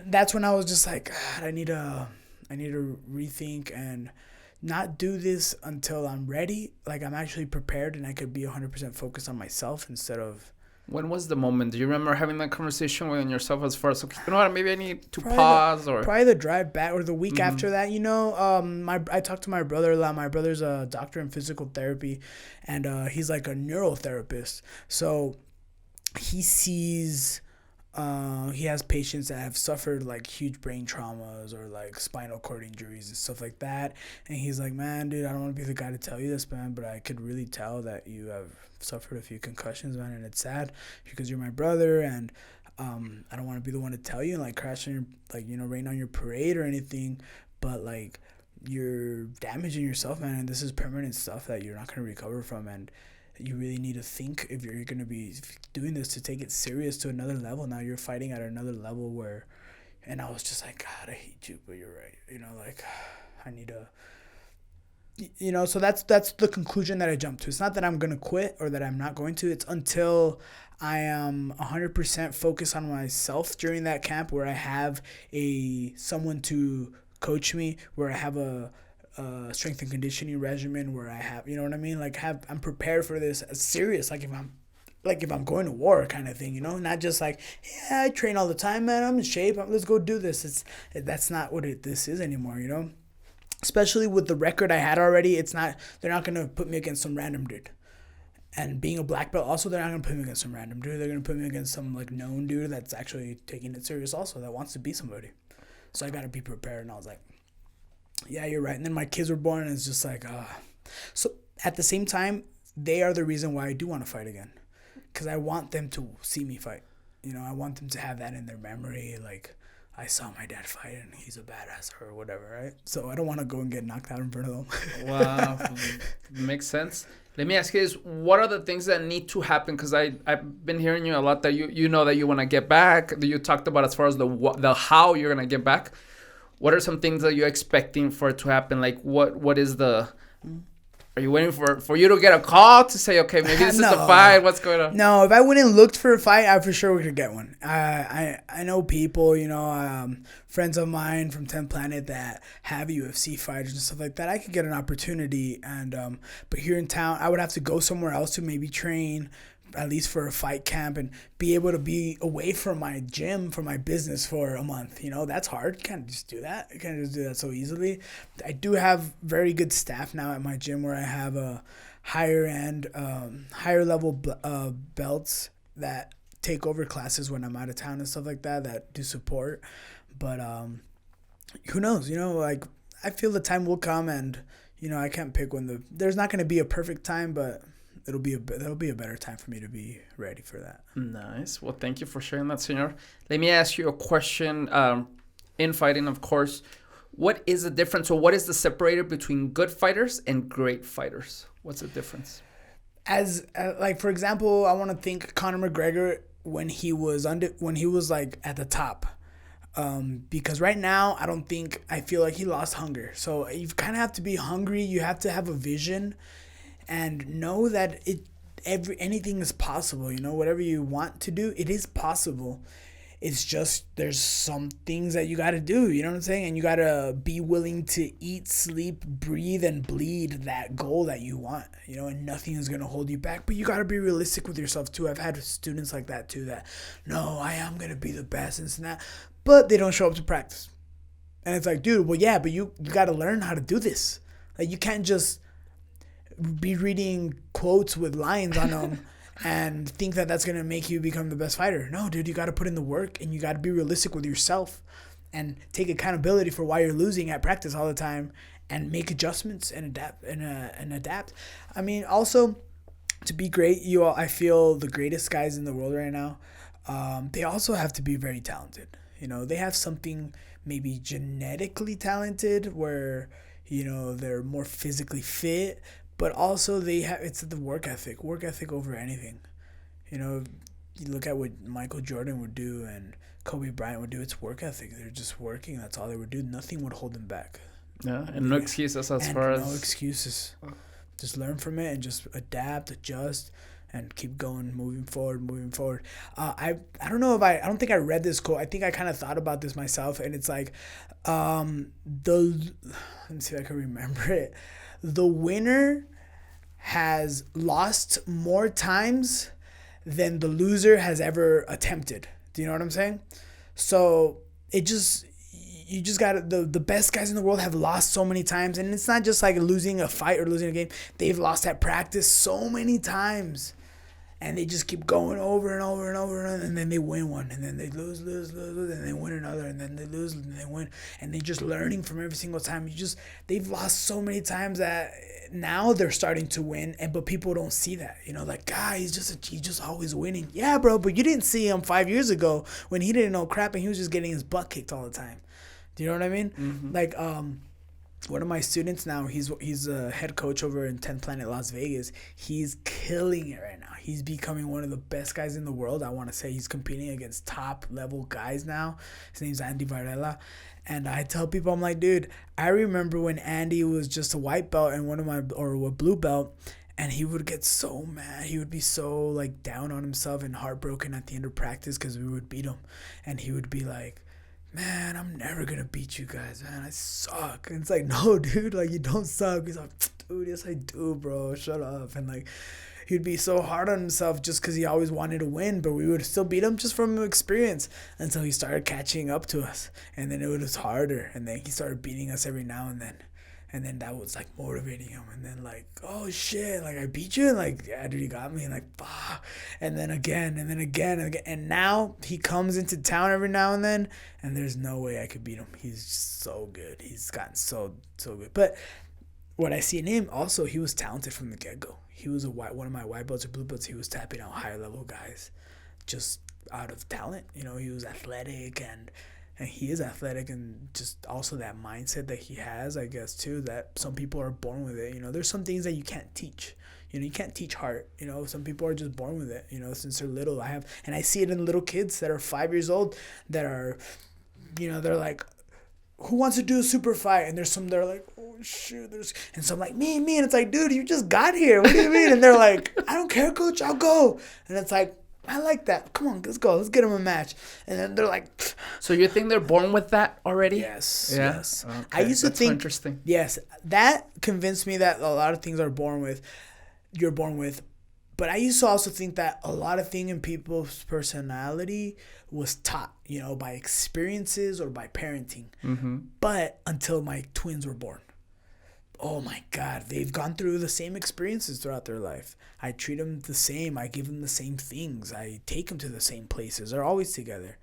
that's when I was just like, God, I need to rethink and not do this until I'm ready. Like, I'm actually prepared and I could be 100% focused on myself instead of... When was the moment? Do you remember having that conversation with yourself as far as, okay, you know what, maybe I need to pause? Probably the drive back or the week after that, I talked to my brother a lot. My brother's a doctor in physical therapy, and he's like a neurotherapist. So he sees... he has patients that have suffered like huge brain traumas or like spinal cord injuries and stuff like that. And he's like, man, dude, I don't want to be the guy to tell you this, man, but I could really tell that you have suffered a few concussions, man, and it's sad because you're my brother, and I don't want to be the one to tell you and like crash on your, like, rain on your parade or anything, but like you're damaging yourself, man, and this is permanent stuff that you're not going to recover from. And you really need to think if you're going to be doing this to take it serious to another level. Now you're fighting at another level where, and I was just like, God, I hate you, but you're right. Like, I need to, so that's the conclusion that I jumped to. It's not that I'm going to quit or that I'm not going to. It's until I am 100% focused on myself during that camp where I have someone to coach me, where I have a strength and conditioning regimen, where I have, you know what I mean? Like, I'm prepared for this as serious. Like if I'm going to war kind of thing, not just like, yeah, I train all the time, man. I'm in shape. Let's go do this. That's not what this is anymore, especially with the record I had already. They're not going to put me against some random dude. And being a black belt also, they're not going to put me against some random dude. They're going to put me against some like known dude that's actually taking it serious also, that wants to be somebody. So I got to be prepared. And I was like, yeah, you're right. And then my kids were born, and it's just like, So at the same time, they are the reason why I do want to fight again. Because I want them to see me fight. I want them to have that in their memory. Like, I saw my dad fight, and he's a badass or whatever, right? So I don't want to go and get knocked out in front of them. Wow. Makes sense. Let me ask you this. What are the things that need to happen? Because I've been hearing you a lot that you know that you want to get back. That you talked about as far as the how you're going to get back. What are some things that you're expecting for it to happen? Like, what is the... Are you waiting for you to get a call to say, okay, maybe this is the fight? What's going on? No, if I went and looked for a fight, I for sure could get one. I know people, friends of mine from 10 Planet that have UFC fighters and stuff like that. I could get an opportunity, and but here in town, I would have to go somewhere else to maybe train, at least for a fight camp, and be able to be away from my gym, from my business for a month. That's hard. You can't just do that. You can't just do that so easily. I do have very good staff now at my gym where I have a higher level belts that take over classes when I'm out of town and stuff like that do support. But who knows? Like, I feel the time will come, and I can't pick when there's not going to be a perfect time, but that'll be a better time for me to be ready for that. Nice. Well, thank you for sharing that, senor. Let me ask you a question. In fighting, of course, what is the difference, or what is the separator between good fighters and great fighters? What's the difference? As like, for example, I want to think Conor McGregor when he was like at the top. Because right now, I feel like he lost hunger. So you kind of have to be hungry. You have to have a vision. And know that anything is possible. Whatever you want to do, it is possible. It's just there's some things that you got to do. You know what I'm saying? And you got to be willing to eat, sleep, breathe, and bleed that goal that you want. And nothing is going to hold you back. But you got to be realistic with yourself, too. I've had students like that, too, that, no, I am going to be the best and that. But they don't show up to practice. And it's like, dude, well, yeah, but you got to learn how to do this. Like, you can't just be reading quotes with lines on them and think that that's going to make you become the best fighter. No, dude, you got to put in the work, and you got to be realistic with yourself and take accountability for why you're losing at practice all the time, and make adjustments and adapt. I mean, also, to be great, I feel the greatest guys in the world right now, they also have to be very talented. You know, they have something maybe genetically talented where, you know, they're more physically fit, but also it's the work ethic over anything. You know, you look at what Michael Jordan would do and Kobe Bryant would do. It's work ethic. They're just working. That's all they would do. Nothing would hold them back. Yeah, and no excuses as far as... no excuses. Just learn from it and just adapt, adjust, and keep going, moving forward. I don't know if I don't think I read this quote. I think I kind of thought about this myself, and it's like, let me see if I can remember it. The winner has lost more times than the loser has ever attempted. Do you know what I'm saying? So you just got the best guys in the world have lost so many times, and it's not just like losing a fight or losing a game. They've lost at practice so many times, and they just keep going over and over and over, and then they win one, and then they lose, and they win another, and then they lose and they win, and they're just learning from every single time. They've lost so many times that now they're starting to win, but people don't see that. You know, like, God, he's just always winning. Yeah, bro, but you didn't see him 5 years ago when he didn't know crap and he was just getting his butt kicked all the time. Do you know what I mean? Mm-hmm. Like, one of my students now, he's a head coach over in 10th Planet Las Vegas. He's killing it right now. He's becoming one of the best guys in the world. I want to say he's competing against top level guys now. His name's Andy Varela. And I tell people, I'm like, dude, I remember when Andy was just a white belt and a blue belt, and he would get so mad. He would be so like down on himself and heartbroken at the end of practice because we would beat him. And he would be like, man, I'm never going to beat you guys, man. I suck. And it's like, no, dude, like, you don't suck. He's like, dude, yes, I do, bro. Shut up. And, like, he'd be so hard on himself just because he always wanted to win, but we would still beat him just from experience until he started catching up to us. And then it was harder. And then he started beating us every now and then. And then that was, like, motivating him. And then, like, oh, shit, like, I beat you? And, like, yeah, dude, you got me. And, like, fuck. And then again, and then again, and again. And now he comes into town every now and then, and there's no way I could beat him. He's just so good. He's gotten so good. But what I see in him, also, he was talented from the get-go. He was one of my white belts or blue belts. He was tapping out higher-level guys just out of talent. You know, he was athletic, and he is athletic, and just also that mindset that he has, I guess, too, that some people are born with it. You know, there's some things that you can't teach. You know, you can't teach heart. You know, some people are just born with it, you know, since they're little. And I see it in little kids that are 5 years old that are, you know, they're like, who wants to do a super fight? And there's some that are like, oh, shoot. And some like, me. And it's like, dude, you just got here. What do you mean? And they're like, I don't care, coach. I'll go. And it's like, I like that. Come on, let's go. Let's get him a match. And then they're like... So you think they're born with that already? Yes. Yeah? Yes. Okay. I used to think... So interesting. Yes. That convinced me that a lot of things you're born with. But I used to also think that a lot of things in people's personality was taught, you know, by experiences or by parenting. Mm-hmm. But until my twins were born. Oh my God, they've gone through the same experiences throughout their life. I treat them the same. I give them the same things. I take them to the same places. They're always together.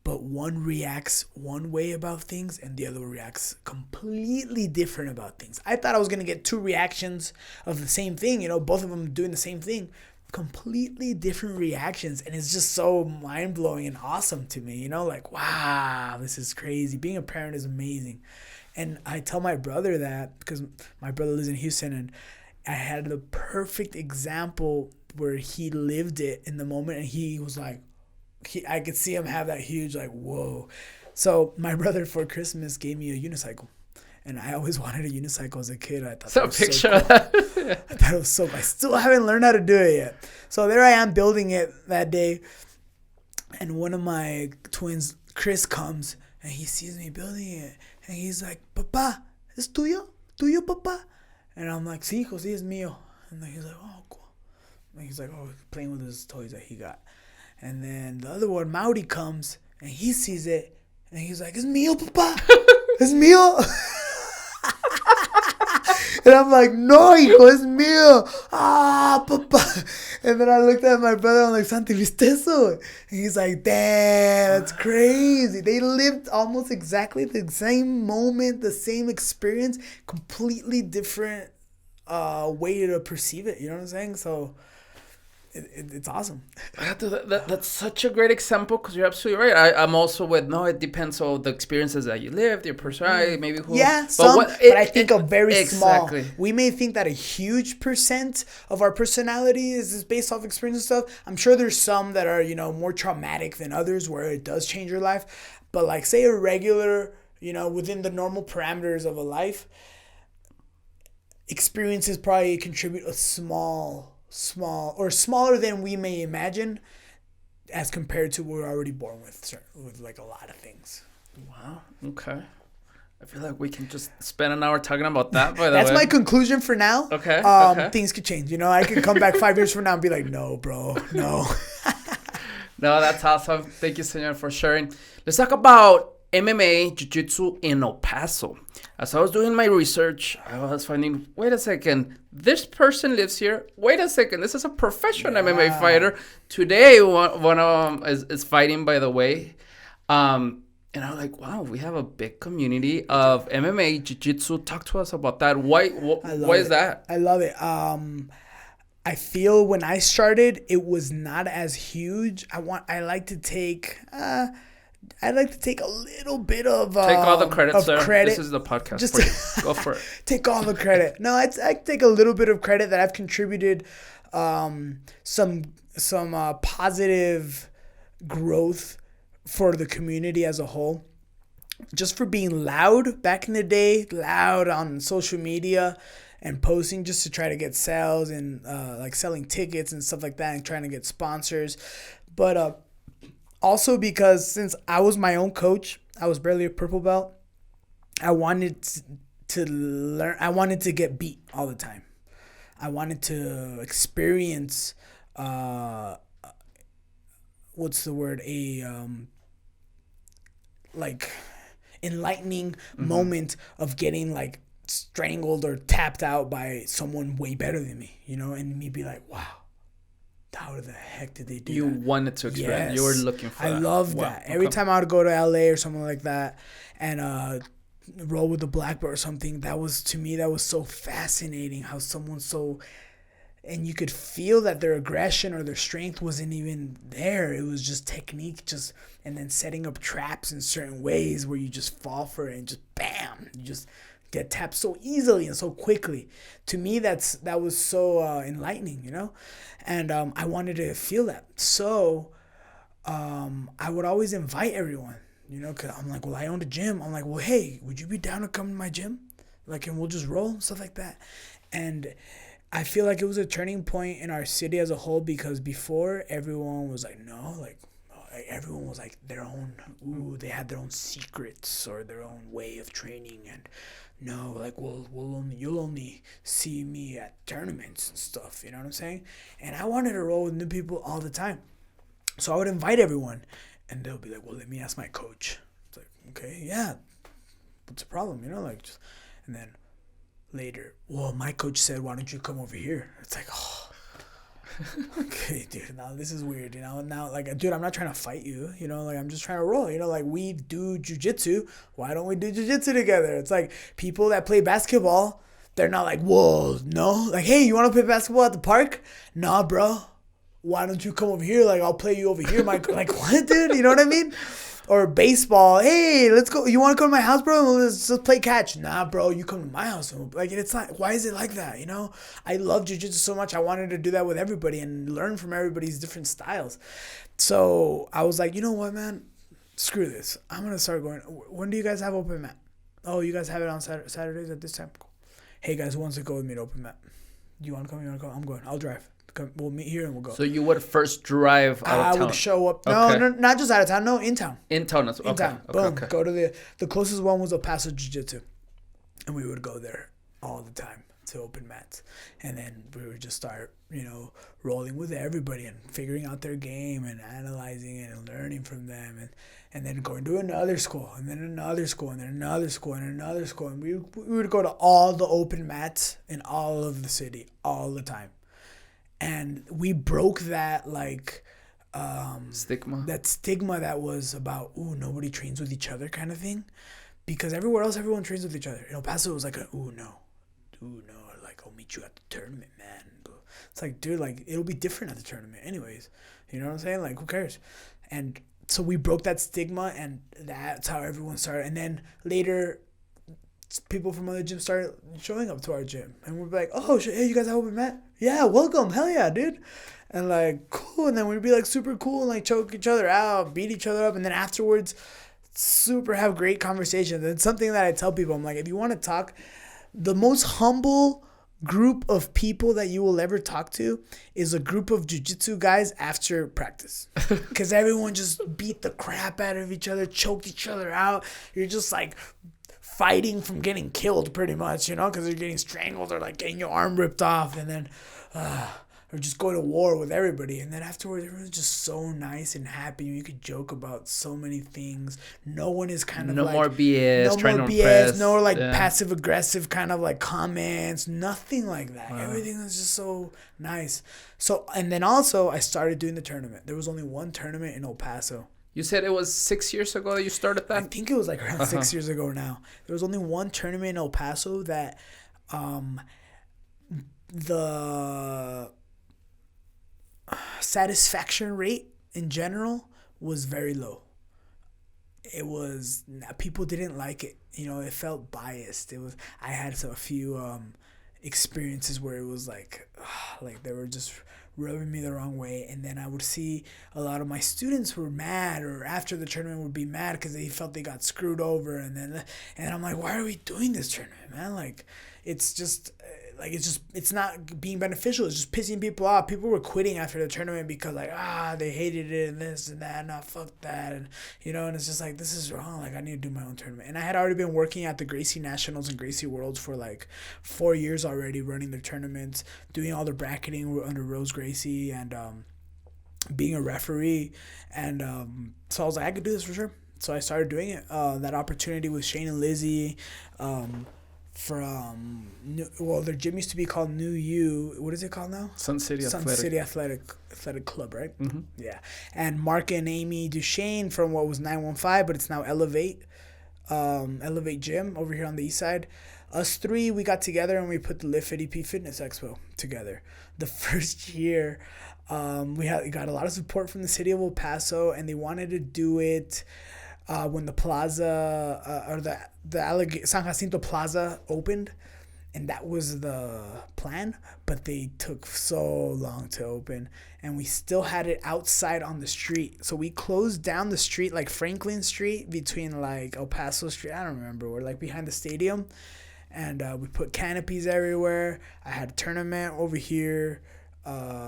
But one reacts one way about things and the other reacts completely different about things. I thought I was going to get two reactions of the same thing, you know, both of them doing the same thing. Completely different reactions. And it's just so mind-blowing and awesome to me, you know, like, wow, this is crazy. Being a parent is amazing. And I tell my brother that because my brother lives in Houston, and I had the perfect example where he lived it in the moment, and he was like, I could see him have that huge, like, whoa. So my brother for Christmas gave me a unicycle, and I always wanted a unicycle as a kid. I thought that was picture so cool. I thought it was so cool. I still haven't learned how to do it yet. So there I am building it that day, and one of my twins, Chris, comes, and he sees me building it. And he's like, Papa, ¿es tuyo? ¿Tuyo, Papa? And I'm like, sí, hijo, sí, es mío. And then he's like, oh, cool. And he's like, oh, playing with his toys that he got. And then the other one, Mauri, comes, and he sees it. And he's like, es mío, Papa. Es mío. And I'm like, no, hijo, es mío. Ah, papá. And then I looked at my brother. I'm like, Santi, ¿viste eso? And he's like, damn, that's crazy. They lived almost exactly the same moment, the same experience, completely different way to perceive it. You know what I'm saying? So it's awesome. That's such a great example because you're absolutely right. I'm also with, no, it depends on the experiences that you lived, your personality, maybe who. Yeah, but I think a very exactly. small. We may think that a huge percent of our personality is based off experience and stuff. I'm sure there's some that are, more traumatic than others where it does change your life. But like, say a regular, within the normal parameters of a life, experiences probably contribute a small or smaller than we may imagine as compared to what we're already born with like a lot of things. Wow. Okay. I feel like we can just spend an hour talking about that. That's my conclusion for now. Okay. Things could change. I could come back 5 years from now and be like, no, bro, no. No, that's awesome. Thank you, Senor, for sharing. Let's talk about MMA Jiu Jitsu in El Paso. As I was doing my research, I was finding, wait a second, this person lives here. Wait a second, this is a professional MMA fighter. Today, one of them is fighting, by the way. And I'm like, wow, we have a big community of MMA Jiu Jitsu. Talk to us about that. Why is that? I love it. I feel when I started, it was not as huge. I like to take a little bit of take all the credit, sir. Credit. This is the podcast for you. Go for it. Take all the credit. No, I take a little bit of credit that I've contributed some positive growth for the community as a whole. Just for being loud back in the day, loud on social media and posting just to try to get sales and like selling tickets and stuff like that and trying to get sponsors. But also because since I was my own coach, I was barely a purple belt, I wanted to learn. I wanted to get beat all the time. I wanted to experience, what's the word? Like enlightening moment of getting like strangled or tapped out by someone way better than me, and me be like, wow. How the heck did they do that? You wanted to experience. Yes. You were looking for that. I love that. Every time I would go to LA or something like that and roll with the black belt or something, that was so fascinating how someone's so... And you could feel that their aggression or their strength wasn't even there. It was just technique, and then setting up traps in certain ways where you just fall for it and just bam, you just get tapped so easily and so quickly. To me, that was so enlightening, and I wanted to feel that. So I would always invite everyone, because I'm like, well, I own a gym. I'm like, well, hey, would you be down to come to my gym? Like, and we'll just roll, stuff like that. And I feel like it was a turning point in our city as a whole, because before everyone was like, no, like everyone was like their own, they had their own secrets or their own way of training, and no, like you'll only see me at tournaments and stuff, you know what I'm saying? And I wanted to roll with new people all the time. So I would invite everyone and they'll be like, well, let me ask my coach. It's like, okay, yeah, what's the problem? And then later, well, my coach said, why don't you come over here? It's like, oh, okay, dude, now this is weird, now, like, dude, I'm not trying to fight you, like, I'm just trying to roll, like, we do jiu-jitsu, why don't we do jiu-jitsu together? It's like, people that play basketball, they're not like, whoa, no, like, hey, you want to play basketball at the park? Nah, bro, why don't you come over here, like, I'll play you over here, like, what, dude, you know what I mean? Or baseball, hey, let's go. You want to come to my house, bro? Let's play catch. Nah, bro, you come to my house. Like, it's not. Why is it like that? I love jiu-jitsu so much. I wanted to do that with everybody and learn from everybody's different styles. So I was like, you know what, man? Screw this. I'm gonna start going. When do you guys have open mat? Oh, you guys have it on Saturdays at this time. Cool. Hey guys, who wants to go with me to open mat? You want to come? You want to go? I'm going. I'll drive. We'll meet here and we'll go. So you would first drive out of town? I would show up. No, not just out of town. No, in town. In town. Okay. In town. Boom. Okay. Go to the closest one was a Paso Jiu Jitsu. And we would go there all the time. to open mats. And then we would just start, rolling with everybody and figuring out their game and analyzing it and learning from them. And then going to another school, and then another school, and then another school, and another school. And we would go to all the open mats in all of the city all the time. And we broke that, stigma. That stigma that was about, nobody trains with each other kind of thing. Because everywhere else, everyone trains with each other. Paso was like, no, like, I'll meet you at the tournament, man. It's like, dude, like, it'll be different at the tournament anyways. You know what I'm saying? Like, who cares? And so we broke that stigma, and that's how everyone started. And then later, people from other gyms started showing up to our gym. And we'd be like, oh, hey, you guys have open mat? Yeah, welcome. Hell yeah, dude. And, like, cool. And then we'd be, like, super cool and, like, choke each other out, beat each other up. And then afterwards, super have great conversations. It's something that I tell people. I'm like, if you want to talk, the most humble group of people that you will ever talk to is a group of jiu-jitsu guys after practice. Because everyone just beat the crap out of each other, choked each other out. You're just like fighting from getting killed pretty much, because you're getting strangled or like getting your arm ripped off, and then or just going to war with everybody. And then afterwards, everyone's just so nice and happy. You could joke about so many things. No one is kind of no more BS. No more BS. No passive aggressive kind of like comments. Nothing like that. Wow. Everything was just so nice. So, and then also I started doing the tournament. There was only one tournament in El Paso. You said it was 6 years ago you started that? I think it was like around 6 years ago now. There was only one tournament in El Paso that the satisfaction rate in general was very low. It was, people didn't like it. It felt biased. I had a few experiences where it was like they were just rubbing me the wrong way. And then I would see a lot of my students were mad, or after the tournament would be mad because they felt they got screwed over. And I'm like, why are we doing this tournament, man? Like, it's just it's not being beneficial. It's just pissing people off. People were quitting after the tournament because they hated it and this and that. No, fuck that. And and it's just like, this is wrong. Like, I need to do my own tournament. And I had already been working at the Gracie Nationals and Gracie Worlds for like 4 years already, running their tournaments, doing all the bracketing under Rose Gracie, and being a referee. And so I was like, I could do this for sure. So I started doing it. That opportunity with Shane and Lizzie, from their gym used to be called New U. What is it called now? Sun City Athletic Club, right? Mm-hmm. Yeah. And Mark and Amy Duchesne from what was 915, but it's now Elevate Gym over here on the east side. Us three, we got together and we put the Lift ADP Fitness Expo together. The first year, we got a lot of support from the city of El Paso, and they wanted to do it when the plaza or the San Jacinto Plaza opened, and that was the plan, but they took so long to open, and we still had it outside on the street. So we closed down the street, like Franklin Street between like El Paso Street. I don't remember. We're like behind the stadium, and we put canopies everywhere. I had a tournament over here.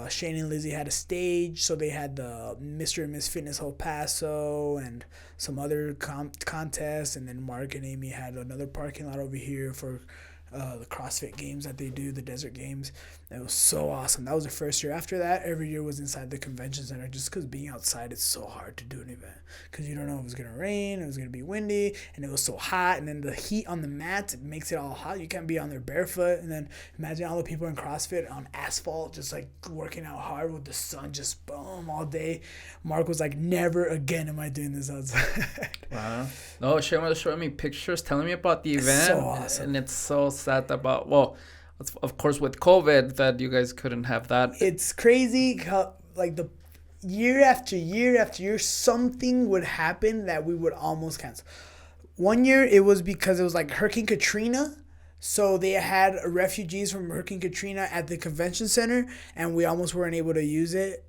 Shane and Lizzie had a stage, so they had the Mr. and Miss Fitness El Paso and some other contests, and then Mark and Amy had another parking lot over here for the CrossFit games that they do, the desert games. It was so awesome. That was the first year. After that, every year was inside the convention center, just because being outside, it's so hard to do an event because you don't know if it was going to rain, it was going to be windy, and it was so hot. And then the heat on the mats, it makes it all hot. You can't be on there barefoot. And then imagine all the people in CrossFit on asphalt, just like working out hard with the sun just boom all day. Mark was like, never again am I doing this outside. Wow. No, Shane was showing me pictures, telling me about the event. It's so awesome. And it's so sad about, of course, with COVID, that you guys couldn't have that. It's crazy how, like, the year after year after year, something would happen that we would almost cancel. One year, it was because it was like Hurricane Katrina. So they had refugees from Hurricane Katrina at the convention center, and we almost weren't able to use it.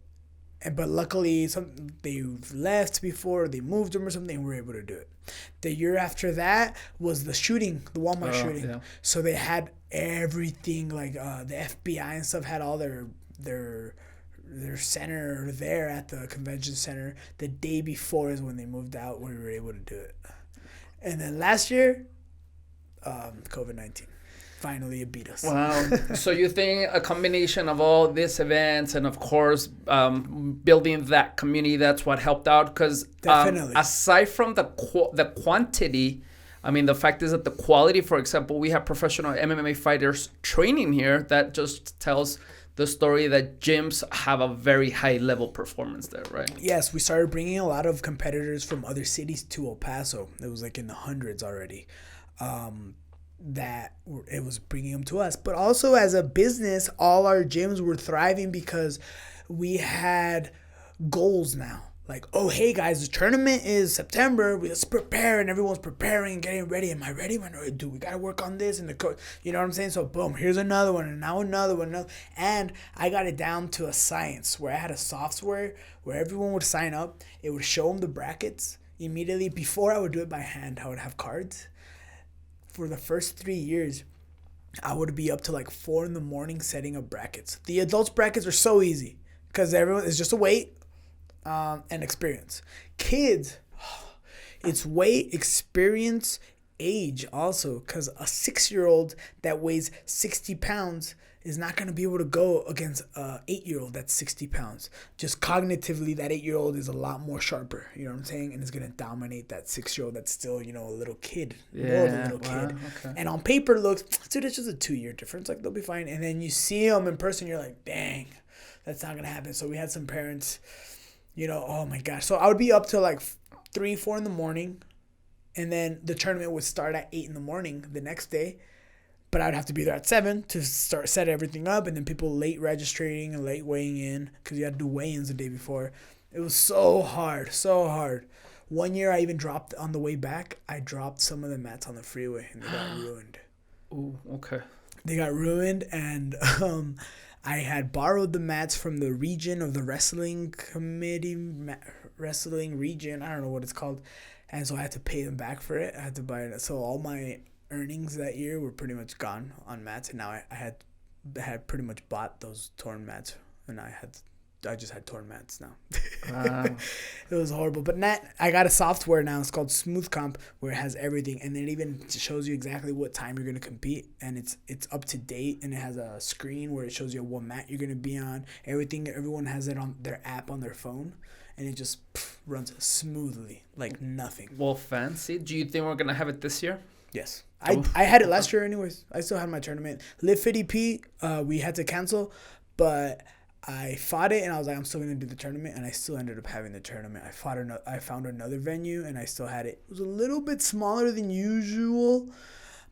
But luckily, they left before, they moved them or something, and we were able to do it. The year after that was the shooting, the Walmart shooting. Yeah. So they had everything, like the FBI and stuff had all their center there at the convention center. The day before is when they moved out, we were able to do it. And then last year, COVID-19. finally it beat us. Wow. So you think a combination of all these events and, of course, building that community, that's what helped out? Because aside from the quantity, I mean, the fact is that the quality, for example, we have professional MMA fighters training here. That just tells the story that gyms have a very high level performance there, right? Yes, we started bringing a lot of competitors from other cities to El Paso. It was like in the hundreds already. That it was bringing them to us. But also as a business, all our gyms were thriving because we had goals now. Like, oh, hey, guys, the tournament is September. Let's prepare, and everyone's preparing and getting ready. Am I ready? Dude, we got to work on this. And the coach, you know what I'm saying? So, boom, here's another one, and now another one. And I got it down to a science where I had a software where everyone would sign up. It would show them the brackets immediately. Before I would do it by hand, I would have cards. For the first 3 years, I would be up to like 4 a.m. setting up brackets. The adults brackets are so easy because everyone is just a weight and experience. Kids, it's weight, experience, age also, because a 6-year-old that weighs 60 pounds is not going to be able to go against a 8-year-old that's 60 pounds. Just cognitively, that 8-year-old is a lot more sharper, you know what I'm saying? And is going to dominate that 6-year-old that's still, a little kid. More of a little kid. Okay. And on paper looks, dude, it's just a 2-year difference. Like, they'll be fine. And then you see them in person, you're like, dang, that's not going to happen. So we had some parents, oh my gosh. So I would be up till like 3, 4 in the morning. And then the tournament would start at 8 in the morning the next day. But I'd have to be there at 7 to set everything up. And then people late registering and late weighing in because you had to do weigh-ins the day before. It was so hard, so hard. One year I even dropped on the way back. I dropped some of the mats on the freeway and they got ruined. Ooh, okay. They got ruined and I had borrowed the mats from the region of the wrestling committee, wrestling region. I don't know what it's called. And so I had to pay them back for it. I had to buy it. So all my earnings that year were pretty much gone on mats, and now I had pretty much bought those torn mats, and I just had torn mats now. It was horrible. But I got a software now. It's called Smooth Comp, where it has everything, and it even shows you exactly what time you're gonna compete, and it's up to date, and it has a screen where it shows you what mat you're gonna be on. Everyone has it on their app on their phone. And it just runs smoothly, like nothing. Well, fancy. Do you think we're gonna have it this year? Yes. I had it last year anyways. I still had my tournament. Live 50P, we had to cancel, but I fought it and I was like, I'm still going to do the tournament, and I still ended up having the tournament. I found another venue and I still had it. It was a little bit smaller than usual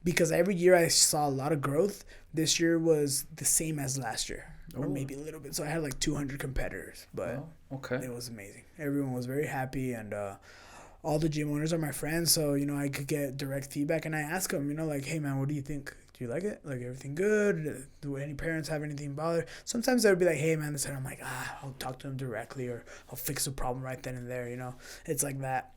because every year I saw a lot of growth. This year was the same as last year. Or maybe a little bit. So I had like 200 competitors, but it was amazing. Everyone was very happy, and all the gym owners are my friends, so I could get direct feedback, and I ask them, like, hey man, what do you think? Do you like it? Like, everything good? Do any parents have anything bother? Sometimes they'll be like, hey man, this, and I'm like, I'll talk to them directly, or I'll fix the problem right then and there. It's like that.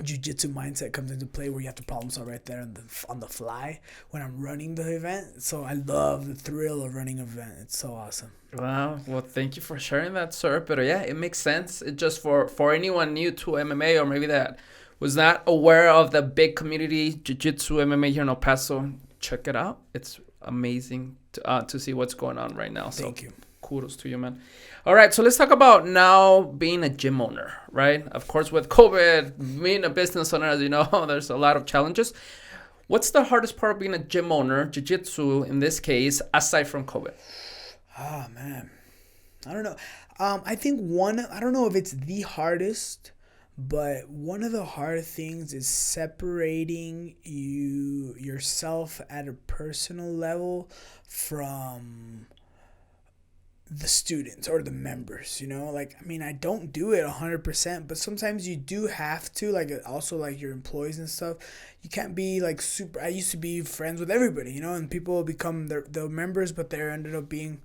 Jiu Jitsu mindset comes into play where you have to problem solve right there on the fly when I'm running the event. So I love the thrill of running an event. It's so awesome. Wow. Well, thank you for sharing that, sir. But yeah, it makes sense. It just for anyone new to MMA, or maybe that was not aware of the big community Jiu Jitsu MMA here in El Paso, check it out. It's amazing to see what's going on right now. Thank you. Kudos to you, man. All right, so let's talk about now being a gym owner, right? Of course, with COVID, being a business owner, as you know, there's a lot of challenges. What's the hardest part of being a gym owner, jiu-jitsu in this case, aside from COVID? Oh, man. I don't know. I think I don't know if it's the hardest, but one of the hard things is separating yourself at a personal level from the students or the members, I don't do it 100%, but sometimes you do have to, also your employees and stuff. You can't be super. I used to be friends with everybody, and people become the members, but they ended up being,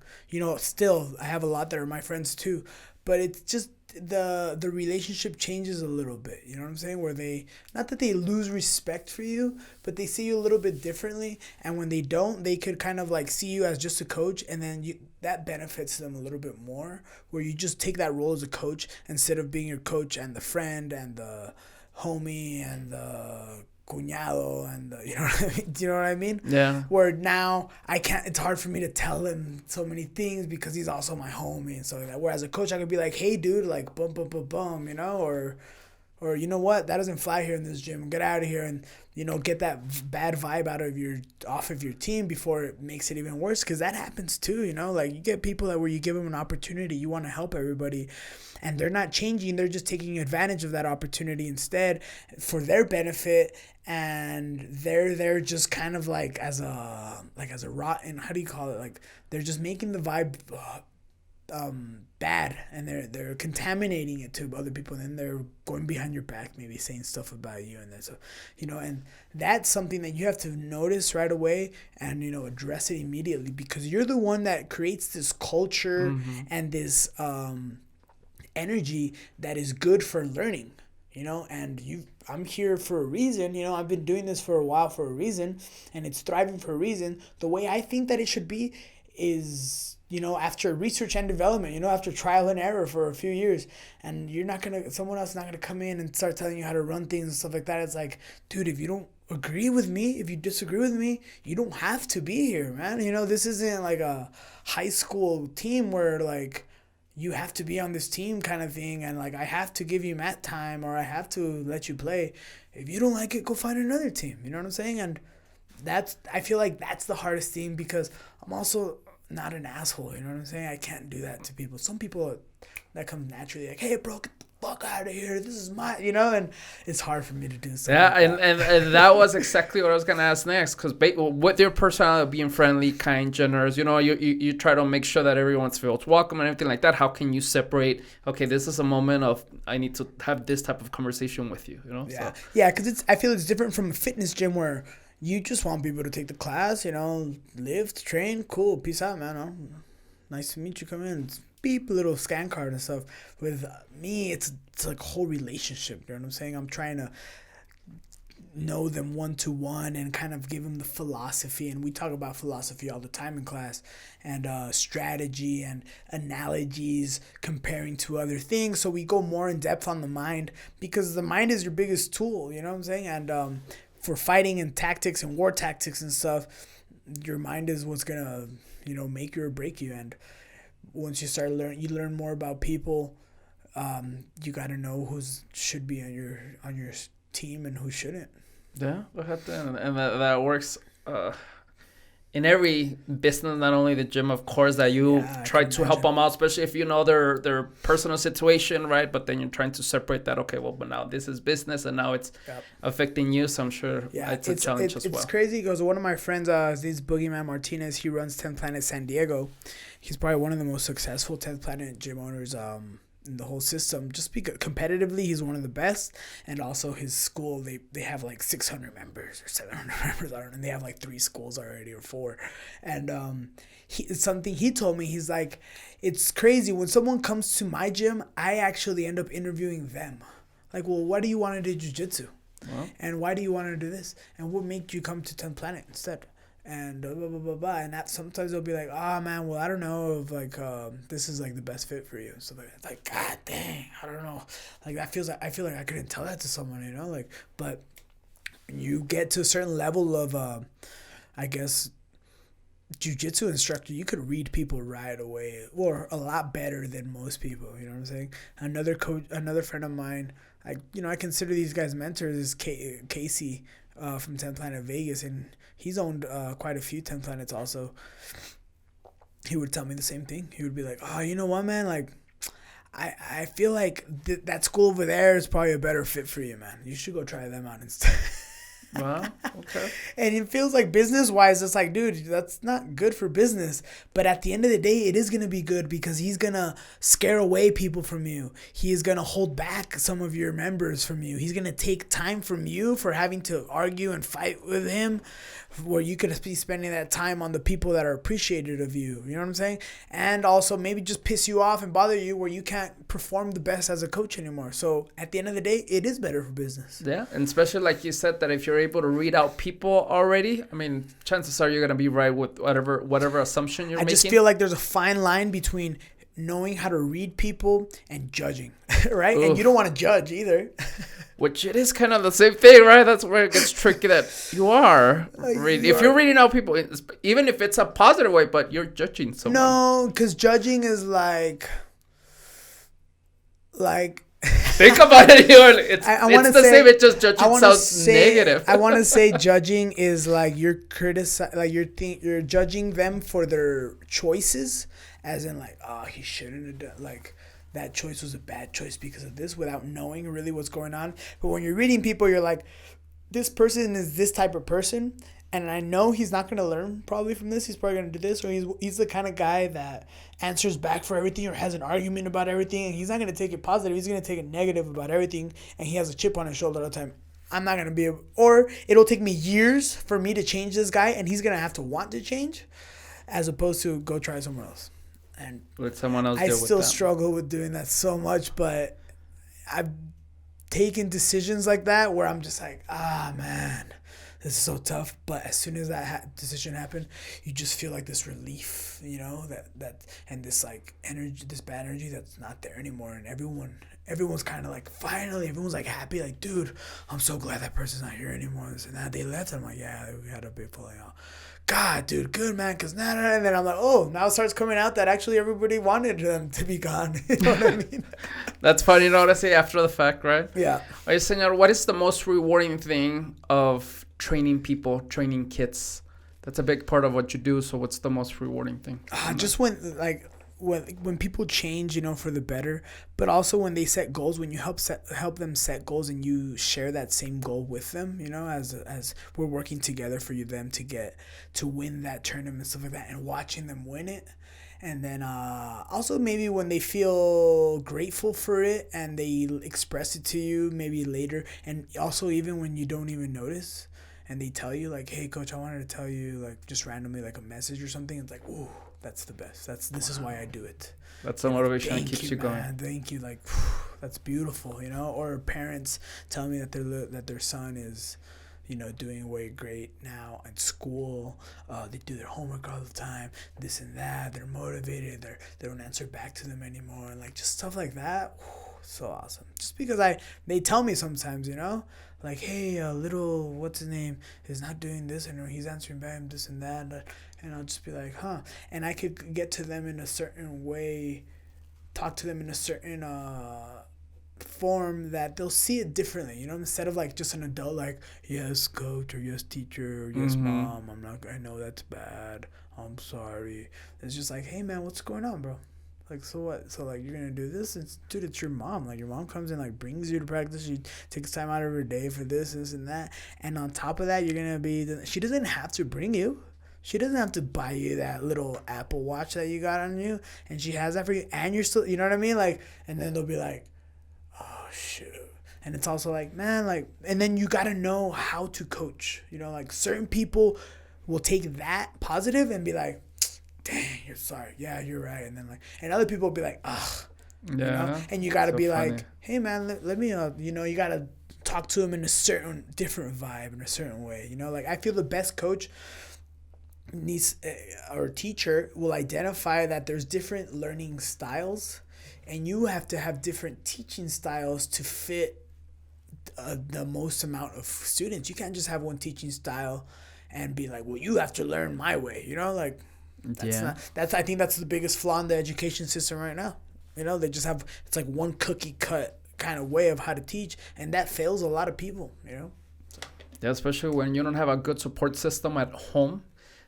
still I have a lot that are my friends too, but it's just the relationship changes a little bit, you know what I'm saying, where they, not that they lose respect for you, but they see you a little bit differently, and when they don't, they could kind of see you as just a coach, and then that benefits them a little bit more, where you just take that role as a coach instead of being your coach and the friend and the homie and the cuñado and you know what I mean? Do you know what I mean? Yeah. Where now I can't. It's hard for me to tell him so many things because he's also my homie and stuff like that. Whereas a coach, I could be like, hey, dude, like bum, you know, or you know what, that doesn't fly here in this gym. Get out of here and, you know, get that bad vibe off of your team before it makes it even worse. Because that happens too, you know. Like, you get people that where you give them an opportunity, you want to help everybody, and they're not changing. They're just taking advantage of that opportunity instead for their benefit, and they're just kind of like as a rotten, how do you call it? Like, they're just making the vibe bad, and they're contaminating it to other people, and then they're going behind your back, maybe saying stuff about you, and then so, you know, and that's something that you have to notice right away and, you know, address it immediately, because you're the one that creates this culture and this energy that is good for learning, you know. And I'm here for a reason, you know. I've been doing this for a while for a reason, and it's thriving for a reason. The way I think that it should be is, you know, after research and development, you know, after trial and error for a few years. And someone else is not gonna come in and start telling you how to run things and stuff like that. It's like, dude, if you don't agree with me, if you disagree with me, you don't have to be here, man. You know, this isn't like a high school team where, like, you have to be on this team kind of thing, and like, I have to give you mat time or I have to let you play. If you don't like it, go find another team. You know what I'm saying? And I feel like that's the hardest thing, because I'm also not an asshole. You know what I'm saying? I can't do that to people. Some people, that comes naturally, like, hey, bro, get the fuck out of here. This is my, you know, and it's hard for me to do something. Yeah, like and that was exactly what I was gonna ask next. Because with your personality, being friendly, kind, generous, you know, you try to make sure that everyone feels welcome and everything like that. How can you separate? Okay, this is a moment of I need to have this type of conversation with you. You know? Yeah, so. yeah, because I feel it's different from a fitness gym where you just want people to take the class, you know, lift, train, cool, peace out, man. Oh, nice to meet you, come in. Beep, little scan card and stuff. With me, it's like a whole relationship, you know what I'm saying? I'm trying to know them one-to-one and kind of give them the philosophy. And we talk about philosophy all the time in class, and strategy and analogies comparing to other things. So we go more in depth on the mind, because the mind is your biggest tool, you know what I'm saying? And for fighting and tactics and war tactics and stuff, your mind is what's gonna, you know, make you or break you. And once you start you learn more about people. You gotta know who should be on your team and who shouldn't. Yeah, and that works in every business, not only the gym, of course, that you try to help them out, especially if you know their personal situation, right? But then you're trying to separate that. Okay, well, but now this is business, and now it's affecting you. So I'm sure it's a challenge as well. It's crazy because one of my friends, his name's Boogeyman Martinez. He runs 10th Planet San Diego. He's probably one of the most successful 10th Planet gym owners in the whole system. Just because competitively, he's one of the best. And also his school, they have like 600 members or 700 members, I don't know. And they have like 3 schools already or 4. And it's something he told me. He's like, it's crazy. When someone comes to my gym, I actually end up interviewing them. Like, well, why do you want to do jiu-jitsu? Well, and why do you want to do this? And what made you come to 10th Planet instead? And blah, blah, blah, blah. And that sometimes they'll be like, man, well, I don't know if, like, this is, like, the best fit for you. So, like, God dang, I don't know. Like, I feel like I couldn't tell that to someone, you know? Like, but you get to a certain level of, I guess, jiu-jitsu instructor, you could read people right away, or a lot better than most people, you know what I'm saying? Another friend of mine, I consider these guys mentors, is Casey from 10th Planet Vegas, and he's owned quite a few 10 Planets also. He would tell me the same thing. He would be like, you know what, man? Like, I feel like that school over there is probably a better fit for you, man. You should go try them out instead. Wow, okay. And it feels like business-wise, it's like, dude, that's not good for business. But at the end of the day, it is going to be good because he's going to scare away people from you. He is going to hold back some of your members from you. He's going to take time from you for having to argue and fight with him, where you could be spending that time on the people that are appreciative of you. You know what I'm saying? And also maybe just piss you off and bother you where you can't perform the best as a coach anymore. So at the end of the day, it is better for business. Yeah, and especially like you said, that if you're able to read out people already, I mean, chances are you're going to be right with whatever assumption you're making. I just feel like there's a fine line between knowing how to read people and judging, right? Oof. And you don't want to judge either. Which it is kind of the same thing, right? That's where it gets tricky that you are. If you're reading out people, even if it's a positive way, but you're judging someone. No, because judging is like think about it. It's the same. It just judging sounds negative. I want to say judging is like you're you're judging them for their choices, as in like, oh, he shouldn't have done, like that choice was a bad choice because of this, without knowing really what's going on. But when you're reading people, you're like, this person is this type of person, and I know he's not going to learn probably from this. He's probably going to do this, or he's the kind of guy that answers back for everything or has an argument about everything, and he's not going to take it positive. He's going to take it negative about everything, and he has a chip on his shoulder all the time. I'm not going to be able, or it'll take me years for me to change this guy, and he's going to have to want to change, as opposed to go try somewhere else. And let someone else I still struggle with doing that so much, but I've taken decisions like that where I'm just like, man, this is so tough. But as soon as that decision happened, you just feel like this relief, that and this like energy, this bad energy that's not there anymore. And everyone's kind of like, finally, everyone's like happy, like, dude, I'm so glad that person's not here anymore. This and that. They left. I'm like, yeah, we had a big falling out. God, dude, good, man, because nah. And then I'm like, oh, now it starts coming out that actually everybody wanted them to be gone. You know what I mean? That's funny, to say after the fact, right? Yeah. Oye, señor, what is the most rewarding thing of training people, training kids? That's a big part of what you do. So what's the most rewarding thing? Just when people change, for the better, but also when they set goals, when you help them set goals and you share that same goal with them, as we're working together for them to win that tournament, stuff like that, and watching them win it. And then also maybe when they feel grateful for it and they express it to you maybe later, and also even when you don't even notice and they tell you like, hey coach, I wanted to tell you, like, just randomly, like a message or something. It's like, ooh, that's the best. This is why I do it. That's the motivation that keeps you going. Man, thank you. Like, that's beautiful, or parents tell me that their son is, doing way great now at school. They do their homework all the time, this and that. They're motivated. They don't answer back to them anymore. And like just stuff like that. So awesome. Just because they tell me sometimes, like, hey, little, what's his name, is not doing this, and he's answering back this and that. And I'll just be like, huh. And I could get to them in a certain way, talk to them in a certain form that they'll see it differently, instead of like just an adult, like, yes, coach, or yes, teacher, or yes, mom, I know that's bad, I'm sorry. It's just like, hey, man, what's going on, bro? Like, so what? So, like, you're going to do this? Dude, it's your mom. Like, your mom comes in, like, brings you to practice. She takes time out of her day for this and that. And on top of that, you're going to be... She doesn't have to bring you. She doesn't have to buy you that little Apple Watch that you got on you. And she has that for you. And you're still... You know what I mean? Like, and then they'll be like, oh, shoot. And it's also like, man, like... And then you got to know how to coach. Like, certain people will take that positive and be like... Dang, you're sorry. Yeah, you're right. And then and other people will be like, ugh. Yeah. And you got to so be funny. like, hey, man, let me, you got to talk to them in a certain different vibe, in a certain way. Like, I feel the best coach needs, or teacher will identify that there's different learning styles, and you have to have different teaching styles to fit the most amount of students. You can't just have one teaching style and be like, well, you have to learn my way, like. I think that's the biggest flaw in the education system right now. They just have, it's like one cookie cut kind of way of how to teach, and that fails a lot of people, Yeah, especially when you don't have a good support system at home.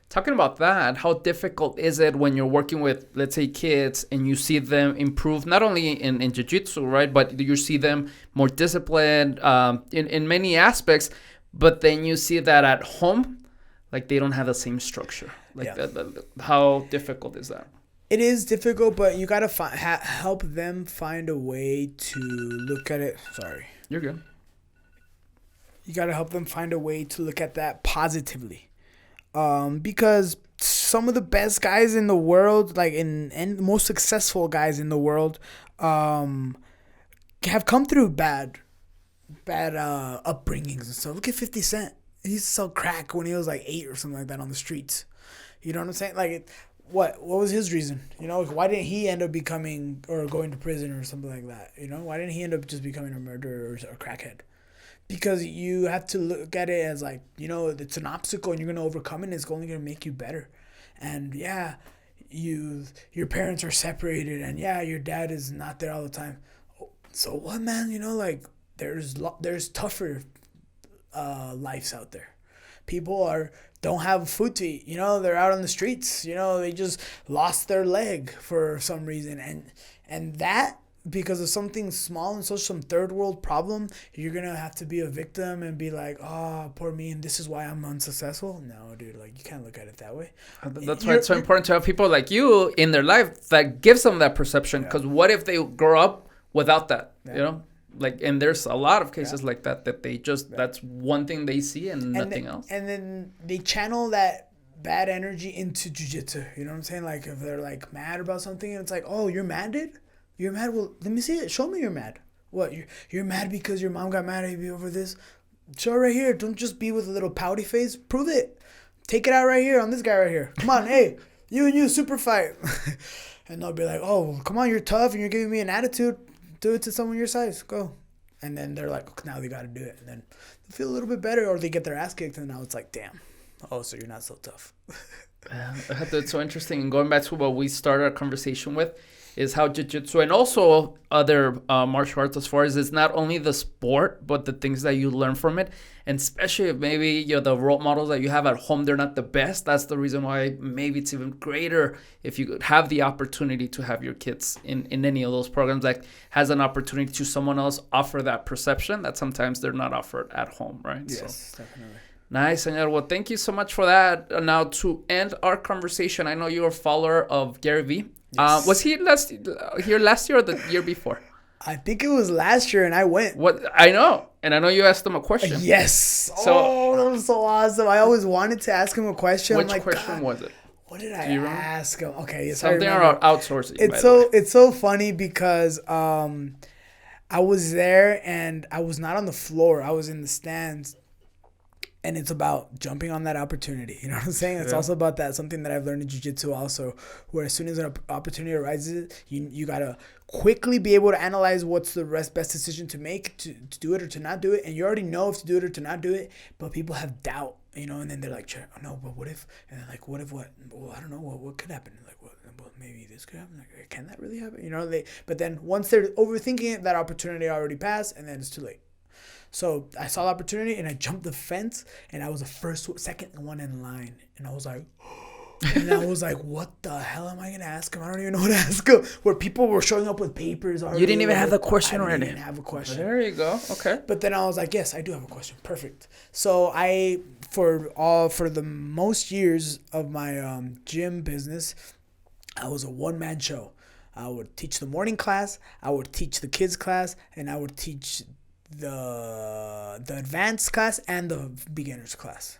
Talking about that, how difficult is it when you're working with, let's say, kids and you see them improve, not only in Jiu Jitsu, right, but you see them more disciplined in many aspects, but then you see that at home, like they don't have the same structure. Like, yeah. How difficult is that? It is difficult, but you got to help them find a way to look at it. Sorry. You're good. You got to help them find a way to look at that positively. Because some of the best guys in the world, like and most successful guys in the world, have come through bad upbringings and stuff. Look at 50 Cent. He used to sell crack when he was like 8 or something like that on the streets. You know what I'm saying? Like, What was his reason? You know, why didn't he end up becoming or going to prison or something like that? You know, why didn't he end up just becoming a murderer or a crackhead? Because you have to look at it as like, you know, it's an obstacle and you're gonna overcome it. And it's only gonna make you better. And yeah, your parents are separated, and yeah, your dad is not there all the time. So what, man? You know, like there's tougher lives out there. People don't have food to eat. You know, they're out on the streets. You know, they just lost their leg for some reason, and that because of something small and so some third world problem, you're gonna have to be a victim and be like, oh, poor me, and this is why I'm unsuccessful. No, dude, like you can't look at it that way. That's why it's so important to have people like you in their life that gives them that perception. Because what if they grow up without that? You know. Like, and there's a lot of cases like that they just that's one thing they see and nothing else. And then they channel that bad energy into jiu-jitsu. You know what I'm saying? Like if they're like mad about something and it's like, oh, you're mad, dude? You're mad? Well, let me see it. Show me you're mad. What? You're mad because your mom got mad at you over this? Show it right here. Don't just be with a little pouty face. Prove it. Take it out right here on this guy right here. Come on, hey, you super fight. And they'll be like, oh, come on, you're tough and you're giving me an attitude. Do it to someone your size. Go. And then they're like, okay, now they got to do it. And then they feel a little bit better, or they get their ass kicked. And now it's like, damn. Oh, so you're not so tough. That's so interesting. And going back to what we started our conversation with is how jiu-jitsu and also other martial arts, as far as it's not only the sport, but the things that you learn from it. And especially if maybe the role models that you have at home, they're not the best. That's the reason why maybe it's even greater if you have the opportunity to have your kids in any of those programs, like has an opportunity to someone else offer that perception that sometimes they're not offered at home, right? Yes, so. Definitely. Nice, Senor. Well, thank you so much for that. Now, to end our conversation, I know you're a follower of Gary Vee. Yes. Was he here last year or the year before? I think it was last year, and I went. What I know, and I know you asked him a question. Yes. So, that was so awesome. I always wanted to ask him a question. Which question was it? What did I ask him? Okay, yes, something about outsourcing. It's so funny because I was there and I was not on the floor. I was in the stands. And it's about jumping on that opportunity. You know what I'm saying? It's also about that, something that I've learned in jiu-jitsu also, where as soon as an opportunity arises, you got to quickly be able to analyze what's the best decision to make, to do it or to not do it. And you already know if to do it or to not do it, but people have doubt, you know, and then they're like, oh, no, but what if? And then like, what if what? Well, I don't know. What could happen? Like, well, maybe this could happen. Like, can that really happen? You know, but then once they're overthinking it, that opportunity already passed, and then it's too late. So I saw the opportunity and I jumped the fence and I was the second one in line. And I was like, what the hell am I going to ask him? I don't even know what to ask him. Where people were showing up with papers already. You didn't even have the question already. I didn't have a question. There you go. Okay. But then I was like, yes, I do have a question. Perfect. So for the most years of my gym business, I was a one-man show. I would teach the morning class, I would teach the kids class, and I would teach the advanced class and the beginners class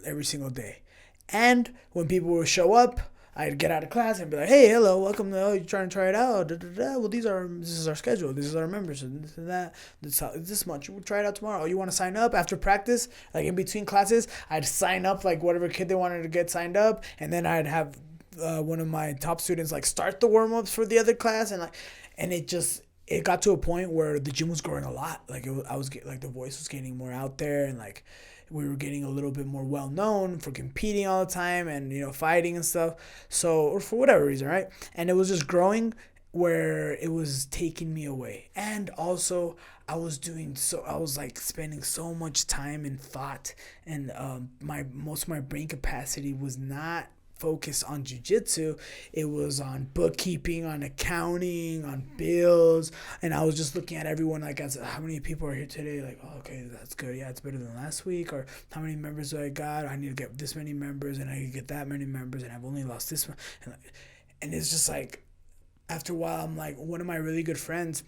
every single day. And when people would show up, I'd get out of class and be like, hey, hello, welcome to, you trying to try it out? Well, this is our schedule, this is our members, and this and that, this much, we'll try it out tomorrow. You want to sign up after practice? Like in between classes, I'd sign up like whatever kid they wanted to get signed up, and then I'd have one of my top students like start the warm-ups for the other class, and it got to a point where the gym was growing a lot. Like the voice was getting more out there, and like we were getting a little bit more well known for competing all the time and, you know, fighting and stuff. So, or for whatever reason, right? And it was just growing where it was taking me away. And also I was like spending so much time and thought, and most of my brain capacity was not focus on jiu-jitsu. It was on bookkeeping, on accounting, on bills, and I was just looking at everyone like, as how many people are here today, like, oh, okay, that's good, yeah, it's better than last week, or how many members do I got? I need to get this many members, and I need to get that many members, and I've only lost this one, and it's just like, after a while, I'm like, one of my really good friends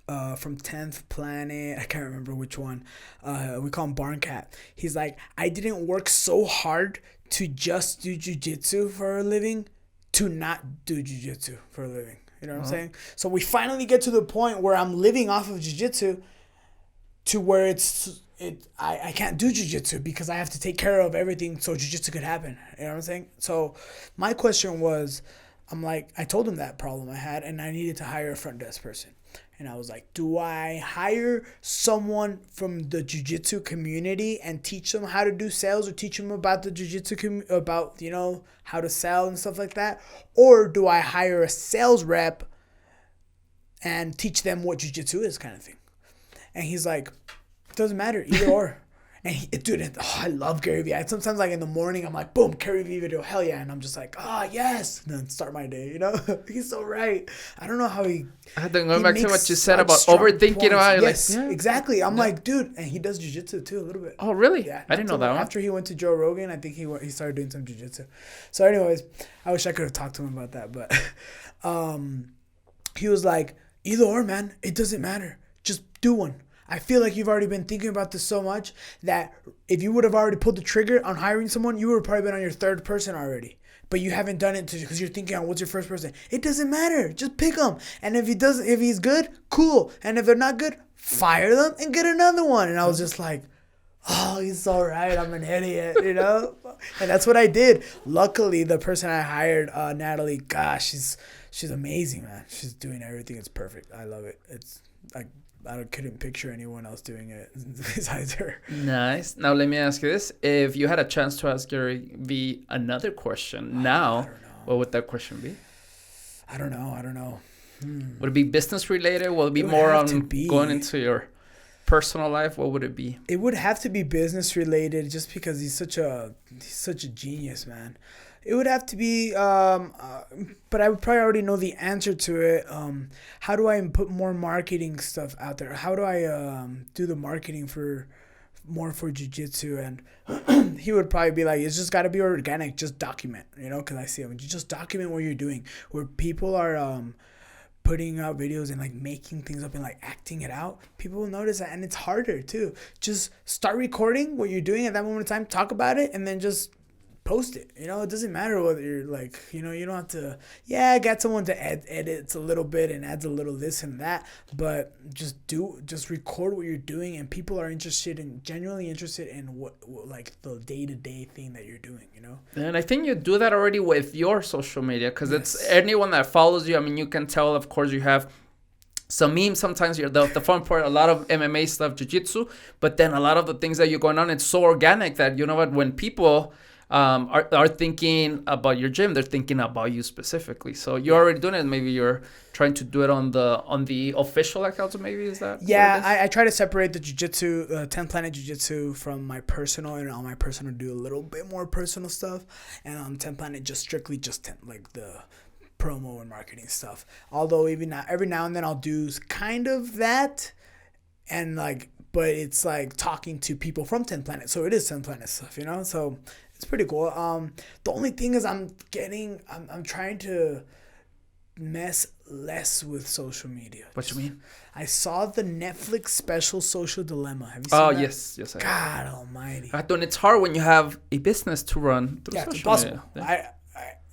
from 10th Planet, I can't remember which one, we call him Barn Cat. He's like, I didn't work so hard to just do jiu-jitsu for a living to not do jiu-jitsu for a living. You know what I'm saying? So we finally get to the point where I'm living off of jiu-jitsu to where it's I can't do jiu-jitsu because I have to take care of everything so jiu-jitsu could happen. You know what I'm saying? So my question was, I'm like, I told him that problem I had, and I needed to hire a front desk person. And I was like, do I hire someone from the jiu-jitsu community and teach them how to do sales, or teach them about the jiu-jitsu about, you know, how to sell and stuff like that? Or do I hire a sales rep and teach them what jiu-jitsu is, kind of thing? And he's like, it doesn't matter, either or. And I love Gary Vee. Sometimes, like, in the morning, I'm like, boom, Gary Vee video, hell yeah. And I'm just like, yes. And then start my day, you know? He's so right. I don't know how he... Going back to what you said about overthinking. Yes, exactly. I'm like, dude, and he does jiu-jitsu too, a little bit. Oh, really? Yeah. I didn't know that one. After he went to Joe Rogan, I think he started doing some jiu-jitsu. So anyways, I wish I could have talked to him about that. But he was like, either or, man. It doesn't matter. Just do one. I feel like you've already been thinking about this so much that if you would have already pulled the trigger on hiring someone, you would have probably been on your third person already. But you haven't done it because you're thinking on what's your first person. It doesn't matter. Just pick him. And if he's good, cool. And if they're not good, fire them and get another one. And I was just like, oh, he's so right. I'm an idiot, you know? And that's what I did. Luckily, the person I hired, Natalie, gosh, she's amazing, man. She's doing everything. It's perfect. I love it. It's like... I couldn't picture anyone else doing it besides her. Nice. Now let me ask you this: if you had a chance to ask Gary Vee another question now, what would that question be? I don't know. Would it be business related? Will it be more on going into your personal life? What would it be? It would have to be business related, just because he's such a genius, man. It would have to be, but I would probably already know the answer to it. How do I put more marketing stuff out there? How do I do the marketing for jiu-jitsu? And he would probably be like, it's just got to be organic. Just document, you know, because I see him. You just document what you're doing. Where people are putting out videos and like making things up and like acting it out, people will notice that. And it's harder too. Just start recording what you're doing at that moment in time. Talk about it, and then just post it. You know, it doesn't matter whether you're like, you know, you don't have to, get someone to edit a little bit and adds a little this and that, but just record what you're doing, and people are genuinely interested in what like the day-to-day thing that you're doing, you know? And I think you do that already with your social media, because it's anyone that follows you. I mean, you can tell, of course, you have some memes. Sometimes you're the fun part, a lot of MMA stuff, jiu-jitsu, but then a lot of the things that you're going on, it's so organic that, you know what, when people are thinking about your gym, they're thinking about you specifically. So you're already doing it. Maybe you're trying to do it on the official accounts. Maybe is that? Yeah, I try to separate the jiu-jitsu, 10 Planet Jiu-Jitsu from my personal, and on my personal do a little bit more personal stuff, and on 10 Planet strictly 10, like the promo and marketing stuff. Although even now, every now and then I'll do kind of that, and like, but it's like talking to people from 10 Planet, so it is 10 Planet stuff, you know. So it's pretty cool. The only thing is I'm trying to mess less with social media. What you mean? I saw the Netflix special Social Dilemma. Have you seen that? Oh, yes. God almighty. And it's hard when you have a business to run through social it's impossible. media.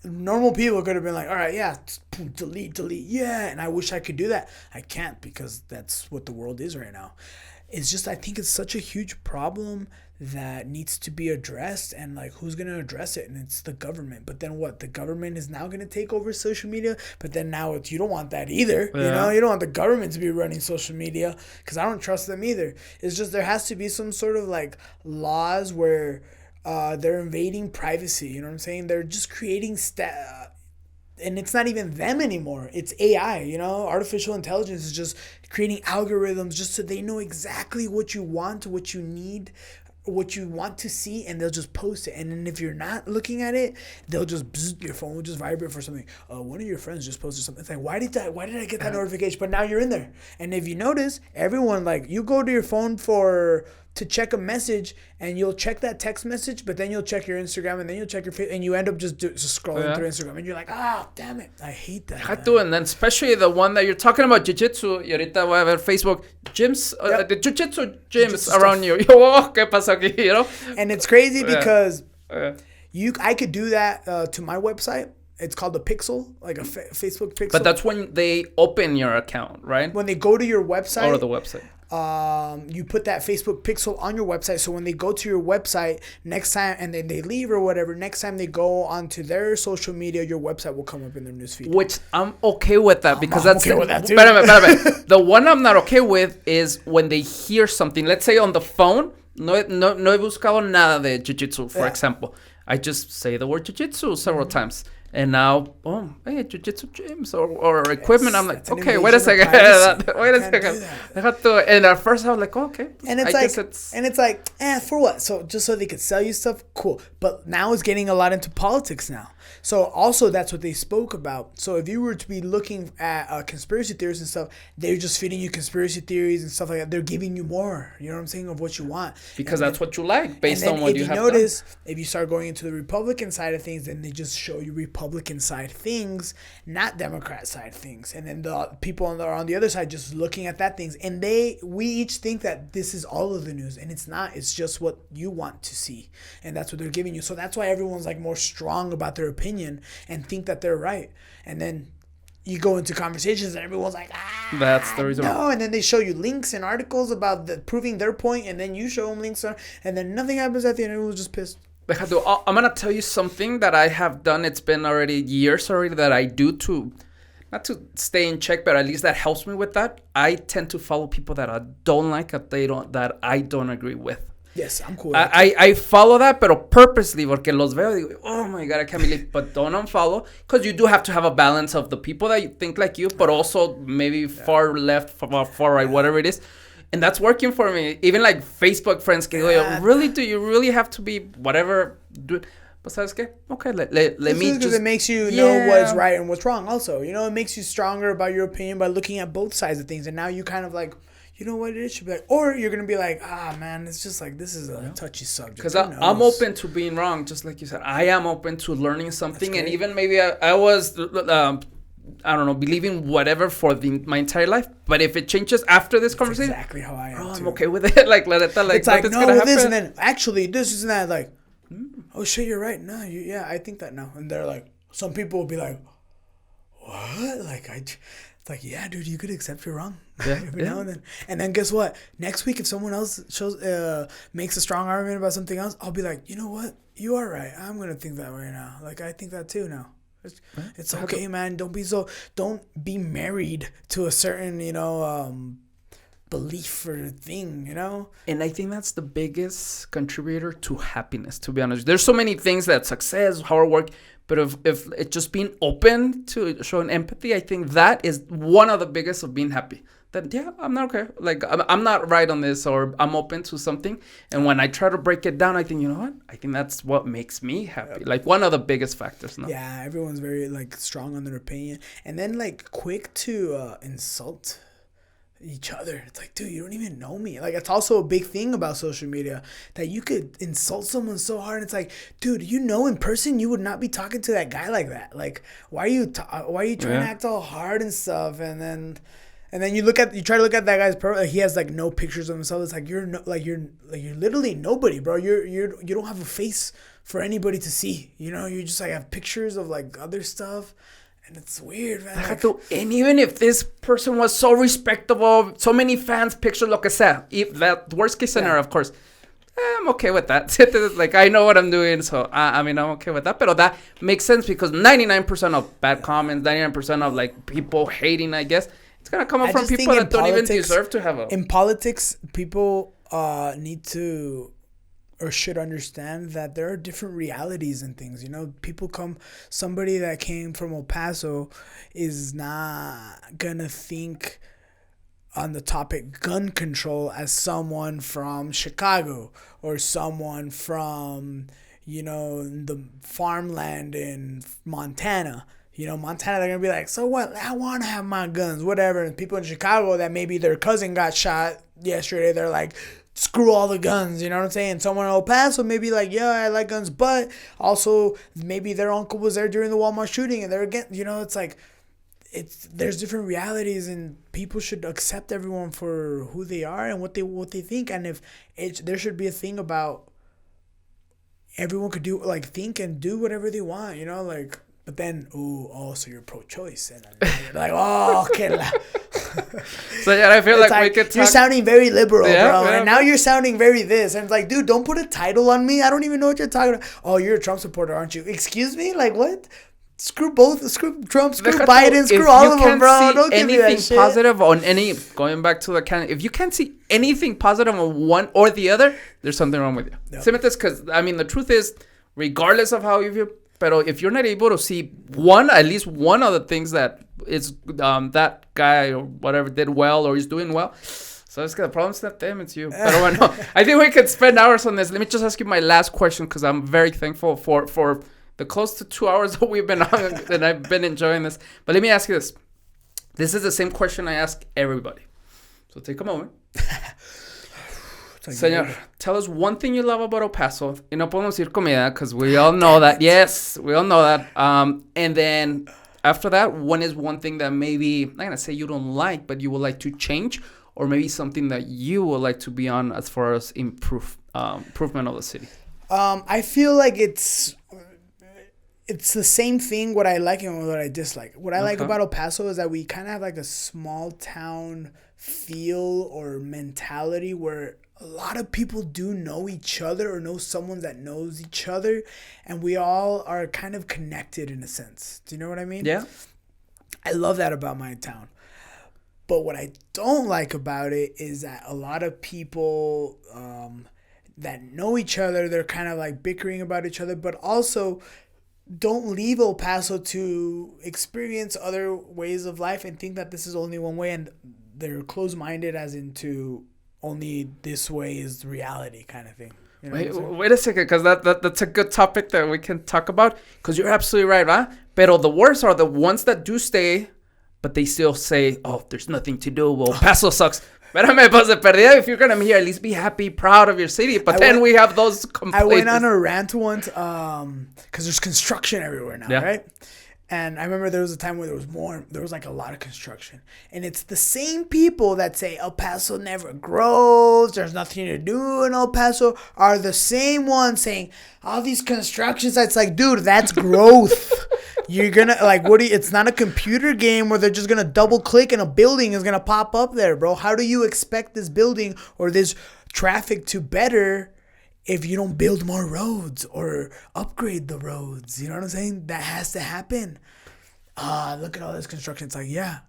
Normal people could have been like, all right, delete, yeah. And I wish I could do that. I can't, because that's what the world is right now. It's just, I think it's such a huge problem that needs to be addressed, and like, who's going to address it? And it's the government. But then what? The government is now going to take over social media, but then now you don't want that either. Yeah. You know, you don't want the government to be running social media, because I don't trust them either. It's just, there has to be some sort of like laws where they're invading privacy. You know what I'm saying? They're just creating and it's not even them anymore. It's AI, you know? Artificial intelligence is just creating algorithms just so they know exactly what you want, what you need, what you want to see, and they'll just post it. And then if you're not looking at it, they'll just, your phone will just vibrate for something. One of your friends just posted something. It's like, why did I get that notification? But now you're in there. And if you notice, everyone, like, you go to your phone to check a message, and you'll check that text message, but then you'll check your Instagram, and then you'll check your Facebook, and you end up just scrolling through Instagram, and you're like, damn it, I hate that. I do, and then especially the one that you're talking about, jiu-jitsu, y ahorita voy a ver Facebook, gyms, the jiu-jitsu gyms around you. ¿Qué pasa aquí? You know? And it's crazy because I could do that to my website. It's called the Pixel, like a Facebook Pixel. But that's when they open your account, right? When they go to your website. Or the website. you put that Facebook pixel on your website. So when they go to your website next time and then they leave or whatever, next time they go onto their social media, your website will come up in their newsfeed. Which I'm okay with that because I'm that's okay with that too. The one I'm not okay with is when they hear something. Let's say on the phone, no he buscado nada de Jiu Jitsu, for example. I just say the word Jiu Jitsu several times. And now, hey, Jiu Jitsu gyms or equipment. I'm like, okay, wait a second. Wait a second. And at first I was like, okay. And it's like, for what? So just so they could sell you stuff? Cool. But now it's getting a lot into politics now. So also that's what they spoke about. So if you were to be looking at conspiracy theories and stuff, they're just feeding you conspiracy theories and stuff like that. They're giving you more, you know what I'm saying, of what you want. Because that's what you like based on what you have done. If you notice, if you start going into the Republican side of things, then they just show you Republican side things, not Democrat side things. And then the people on the other side just looking at that things. And we each think that this is all of the news. And it's not. It's just what you want to see. And that's what they're giving you. So that's why everyone's like more strong about their opinion and think that they're right. And then you go into conversations and everyone's like, that's the reason. No, and then they show you links and articles about proving their point, and then you show them links, and then nothing happens at the end. Everyone's just pissed. I'm gonna tell you something that I have done. It's been years already that I do to, not to stay in check, but at least that helps me with that. I tend to follow people that I don't like, that I don't agree with. Yes, I'm cool. I follow that, pero purposely, porque los veo y digo, oh my God, I can't believe, but don't unfollow, because you do have to have a balance of the people that you think like you, but also maybe far left, far right, whatever it is. And that's working for me. Even like Facebook friends can go, really, do you really have to be whatever? But sabes qué? Okay, let me just... It makes you know what's right and what's wrong also. You know, it makes you stronger about your opinion by looking at both sides of things. And now you kind of like... You know what it should be like, or you're gonna be like, man, it's just like this is a touchy subject. Because I'm open to being wrong, just like you said. I am open to learning something, and even maybe I was, I don't know, believing whatever for my entire life. But if it changes after this conversation, exactly how I am. I'm okay with it. Like let it. Like it's like no, this and then actually this isn't that. Like, oh shit, you're right. No, I think that now. And they're like, some people will be like, what? Like It's like, yeah, dude, you could accept you're wrong every now and then. And then guess what? Next week, if someone else makes a strong argument about something else, I'll be like, you know what? You are right. I'm going to think that way now. Like, I think that too now. It's okay, man. Don't be married to a certain, belief or thing, And I think that's the biggest contributor to happiness, to be honest. There's so many things that success, hard work, but if it's just being open to showing empathy, I think that is one of the biggest of being happy. That, I'm not okay. Like, I'm not right on this, or I'm open to something. And when I try to break it down, I think, you know what? I think that's what makes me happy. Yep. Like, one of the biggest factors. No? Yeah, everyone's very, like, strong on their opinion. And then, like, quick to insult each other. It's like, dude, you don't even know me. Like, it's also a big thing about social media that you could insult someone so hard, and it's like, dude, in person you would not be talking to that guy like that. Like, why are you trying to act all hard and stuff? And then you try to look at that guy's profile. He has like no pictures of himself. It's like you're literally nobody, bro. You don't have a face for anybody to see. You just like have pictures of like other stuff. And it's weird, man. And even if this person was so respectable, so many fans, pictures, lo que sea, if that worst case scenario, of course, I'm okay with that. Like, I know what I'm doing, so I'm okay with that. But that makes sense because 99% of bad comments, 99% of like people hating, I guess, it's gonna come up from people that don't even deserve to have In politics, people need to or should understand that there are different realities and things. Somebody that came from El Paso is not gonna think on the topic gun control as someone from Chicago or someone from, the farmland in Montana. Montana, they're going to be like, so what? I want to have my guns, whatever. And people in Chicago that maybe their cousin got shot yesterday, they're like, screw all the guns, you know what I'm saying? Someone in El Paso maybe like, yeah, I like guns, but also maybe their uncle was there during the Walmart shooting and they're again, it's like, there's different realities and people should accept everyone for who they are and what they think. And if there should be a thing about everyone could do, like, think and do whatever they want, but then, so you're pro-choice. And then you're like, oh, okay. So yeah, I feel like we could talk. You're sounding very liberal, bro. Yeah, and now you're sounding very this. And it's like, dude, don't put a title on me. I don't even know what you're talking about. Oh, you're a Trump supporter, aren't you? Excuse me? Like, what? Screw both. Screw Trump. Screw Biden. Screw all of them, bro. Don't give me that shit. Positive on any, going back to the candidate, if you can't see anything positive on one or the other, there's something wrong with you. Yep. Because, I mean, the truth is, regardless of how you feel, but if you're not able to see at least one of the things that is that guy or whatever did well or is doing well, so it's the problem's not them, it's you. But bueno, I think we could spend hours on this. Let me just ask you my last question, because I'm very thankful for the close to 2 hours that we've been on, and I've been enjoying this. But let me ask you this. This is the same question I ask everybody. So take a moment. Señor, tell us one thing you love about El Paso. Y no podemos decir comida, because we all know that. Yes, we all know that. And then after that, one is one thing that maybe, I'm not going to say you don't like, but you would like to change, or maybe something that you would like to be on as far as improvement of the city. I feel like it's the same thing, what I like and what I dislike. What I like about El Paso is that we kind of have like a small town feel or mentality where a lot of people do know each other or know someone that knows each other, and we all are kind of connected in a sense. Do you know what I mean? Yeah. I love that about my town. But what I don't like about it is that a lot of people that know each other, they're kind of like bickering about each other, but also don't leave El Paso to experience other ways of life and think that this is only one way, and they're closed-minded as into only this way is reality kind of thing. You know wait a second, because that's a good topic that we can talk about, because you're absolutely right, huh? Pero the worst are the ones that do stay, but they still say, oh, there's nothing to do. Well, Paso sucks. Espérame, pues de perdida, if you're going to be here, at least be happy, proud of your city. But we have those complaints. I went on a rant once because there's construction everywhere now, right? And I remember there was a time where there was like a lot of construction. And it's the same people that say El Paso never grows, there's nothing to do in El Paso, are the same ones saying all these construction sites. Like, dude, that's growth. You're gonna, like, it's not a computer game where they're just gonna double click and a building is gonna pop up there, bro. How do you expect this building or this traffic to better if you don't build more roads or upgrade the roads? You know what I'm saying? That has to happen. Look at all this construction. It's like, yeah,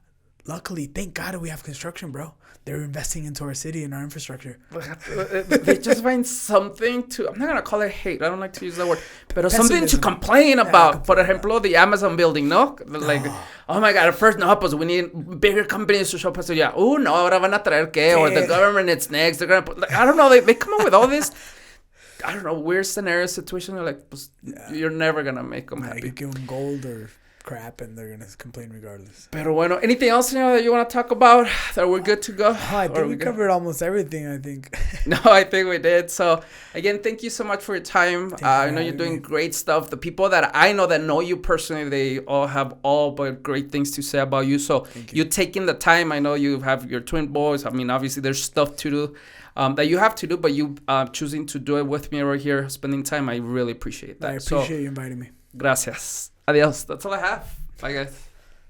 luckily, thank God we have construction, bro. They're investing into our city and our infrastructure. They just find something to, I'm not going to call it hate. I don't like to use that word. But something to complain about. For example, the Amazon building, ¿no? Like, oh my God, at first, no, pues we need bigger companies to show up. So, yeah, no, ahora van a traer qué? Or the government, it's next. They're going to put, like, I don't know. They come up with all this, I don't know, weird scenario situation. They're like, pues, you're never going to make them happy. You give them gold or crap and they're gonna complain regardless. Pero bueno, anything else, señor, that you want to talk about? That we're good to go? I think we covered almost everything, I think. No, I think we did. So again, thank you so much for your time. I know you're doing great stuff. The people that I know that know you personally, they all have all but great things to say about you. So you taking the time. I know you have your twin boys. I mean, obviously there's stuff to do that you have to do, but you choosing to do it with me right here, spending time. I really appreciate that. I appreciate you inviting me. Gracias. Adios. That's all I have. Bye, guys.